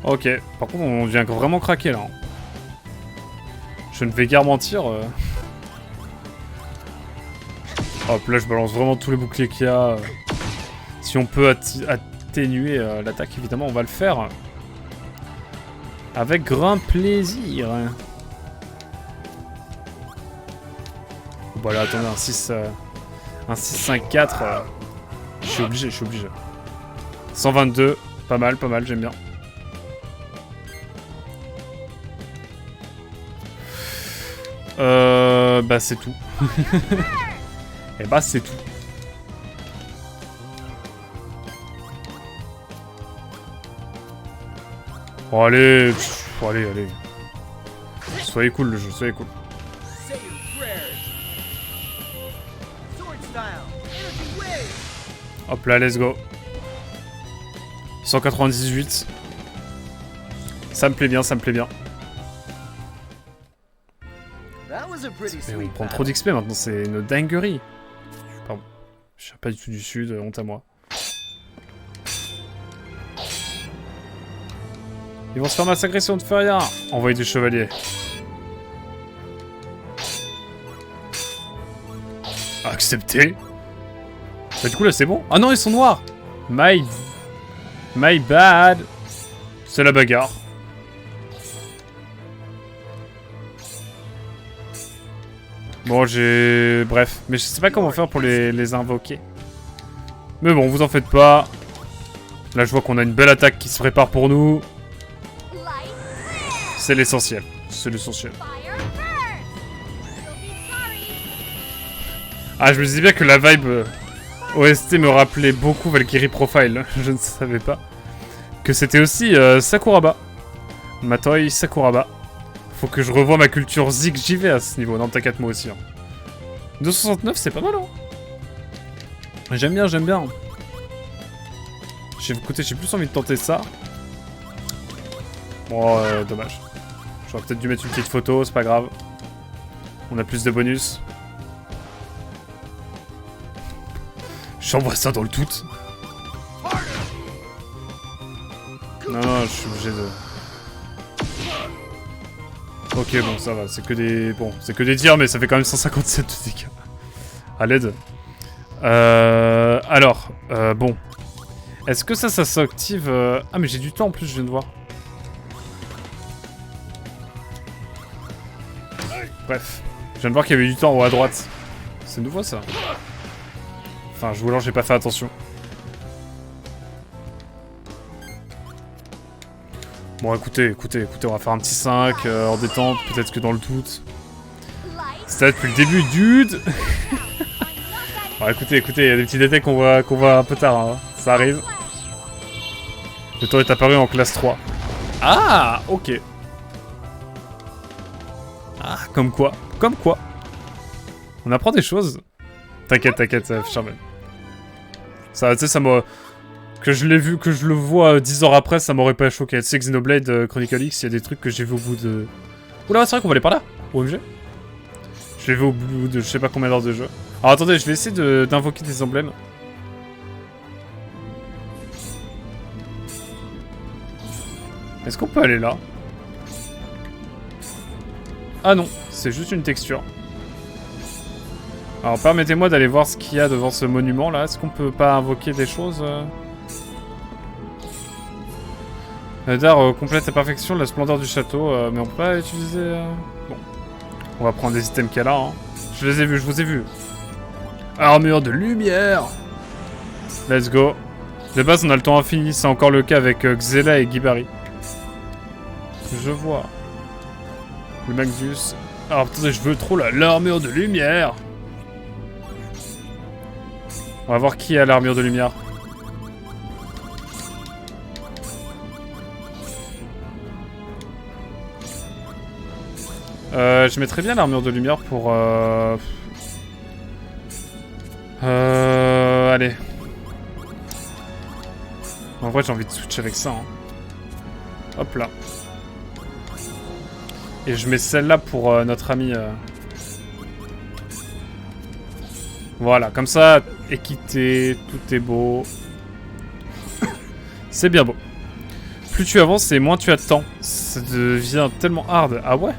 Ok, par contre on vient vraiment craquer là. Je ne vais guère mentir. Hop, là je balance vraiment tous les boucliers qu'il y a. Si on peut atténuer l'attaque, évidemment on va le faire. Avec grand plaisir. Bon là attendez, un 6-5-4. Je suis obligé, 122, pas mal, j'aime bien. Bah c'est tout. Et bah c'est tout. Oh allez, allez. Soyez cool le jeu, soyez cool. Hop là, let's go. 198. Ça me plaît bien, Mais on prend trop d'XP maintenant, c'est une dinguerie. Pardon. Je suis pas du tout du sud, honte à moi. Ils vont se faire massacrer si on ne fait rien. Envoyer des chevaliers. Accepté. Bah du coup là c'est bon. Ah non, ils sont noirs. My bad. C'est la bagarre. Bon, bref. Mais je sais pas comment faire pour les invoquer. Mais bon, vous en faites pas. Là, je vois qu'on a une belle attaque qui se prépare pour nous. C'est l'essentiel. Ah, je me disais bien que la vibe OST me rappelait beaucoup Valkyrie Profile. Je ne savais pas. Que c'était aussi Sakuraba. Matoi Sakuraba. Faut que je revoie ma culture Zik, j'y vais à ce niveau. Non, t'inquiète, moi aussi. Hein. 269, c'est pas mal, hein. J'aime bien. Écoutez, j'ai plus envie de tenter ça. Bon, dommage. J'aurais peut-être dû mettre une petite photo, c'est pas grave. On a plus de bonus. J'envoie ça dans le tout. Non, je suis obligé de... Ok, bon, ça va, c'est que des... Bon, c'est que des tirs, mais ça fait quand même 157 de dégâts. À l'aide. Alors, bon. Est-ce que ça s'active... Ah, mais j'ai du temps en plus, je viens de voir. Bref. Je viens de voir qu'il y avait du temps en haut à droite. C'est nouveau, ça. Enfin, ou alors j'ai pas fait attention. Bon, écoutez, on va faire un petit 5 en détente, peut-être que dans le doute. C'était là depuis le début, dude. Bon, écoutez, il y a des petits détails qu'on voit un peu tard, hein. Ça arrive. Le temps est apparu en classe 3. Ah, ok. Ah, comme quoi. On apprend des choses. T'inquiète, ça affiche même. Ça, tu sais, ça m'a... Que je l'ai vu, que je le vois 10 ans après, ça m'aurait pas choqué. Tu sais, Xenoblade Chronicle X, il y a des trucs que j'ai vu au bout de... Oula, c'est vrai qu'on va aller par là, OMG. Je l'ai vu au bout de je sais pas combien d'heures de jeu. Alors attendez, je vais essayer d'invoquer des emblèmes. Est-ce qu'on peut aller là? Ah non, c'est juste une texture. Alors permettez-moi d'aller voir ce qu'il y a devant ce monument là. Est-ce qu'on peut pas invoquer des choses Nadar complète à perfection la splendeur du château, mais on peut pas utiliser... Bon, on va prendre les items qu'il y a là. Hein. Je vous ai vu. Armure de lumière. Let's go. De base, on a le temps infini. C'est encore le cas avec Xela et Gibari. Je vois. Le Maxius. Alors, attendez, je veux trop l'armure de lumière. On va voir qui a l'armure de lumière. Je mettrais bien l'armure de lumière pour... Allez. En vrai, j'ai envie de switch avec ça. Hein. Hop là. Et je mets celle-là pour notre ami... Voilà, comme ça, équité, tout est beau. C'est bien beau. Plus tu avances et moins tu as de temps. Ça devient tellement hard. Ah ouais ?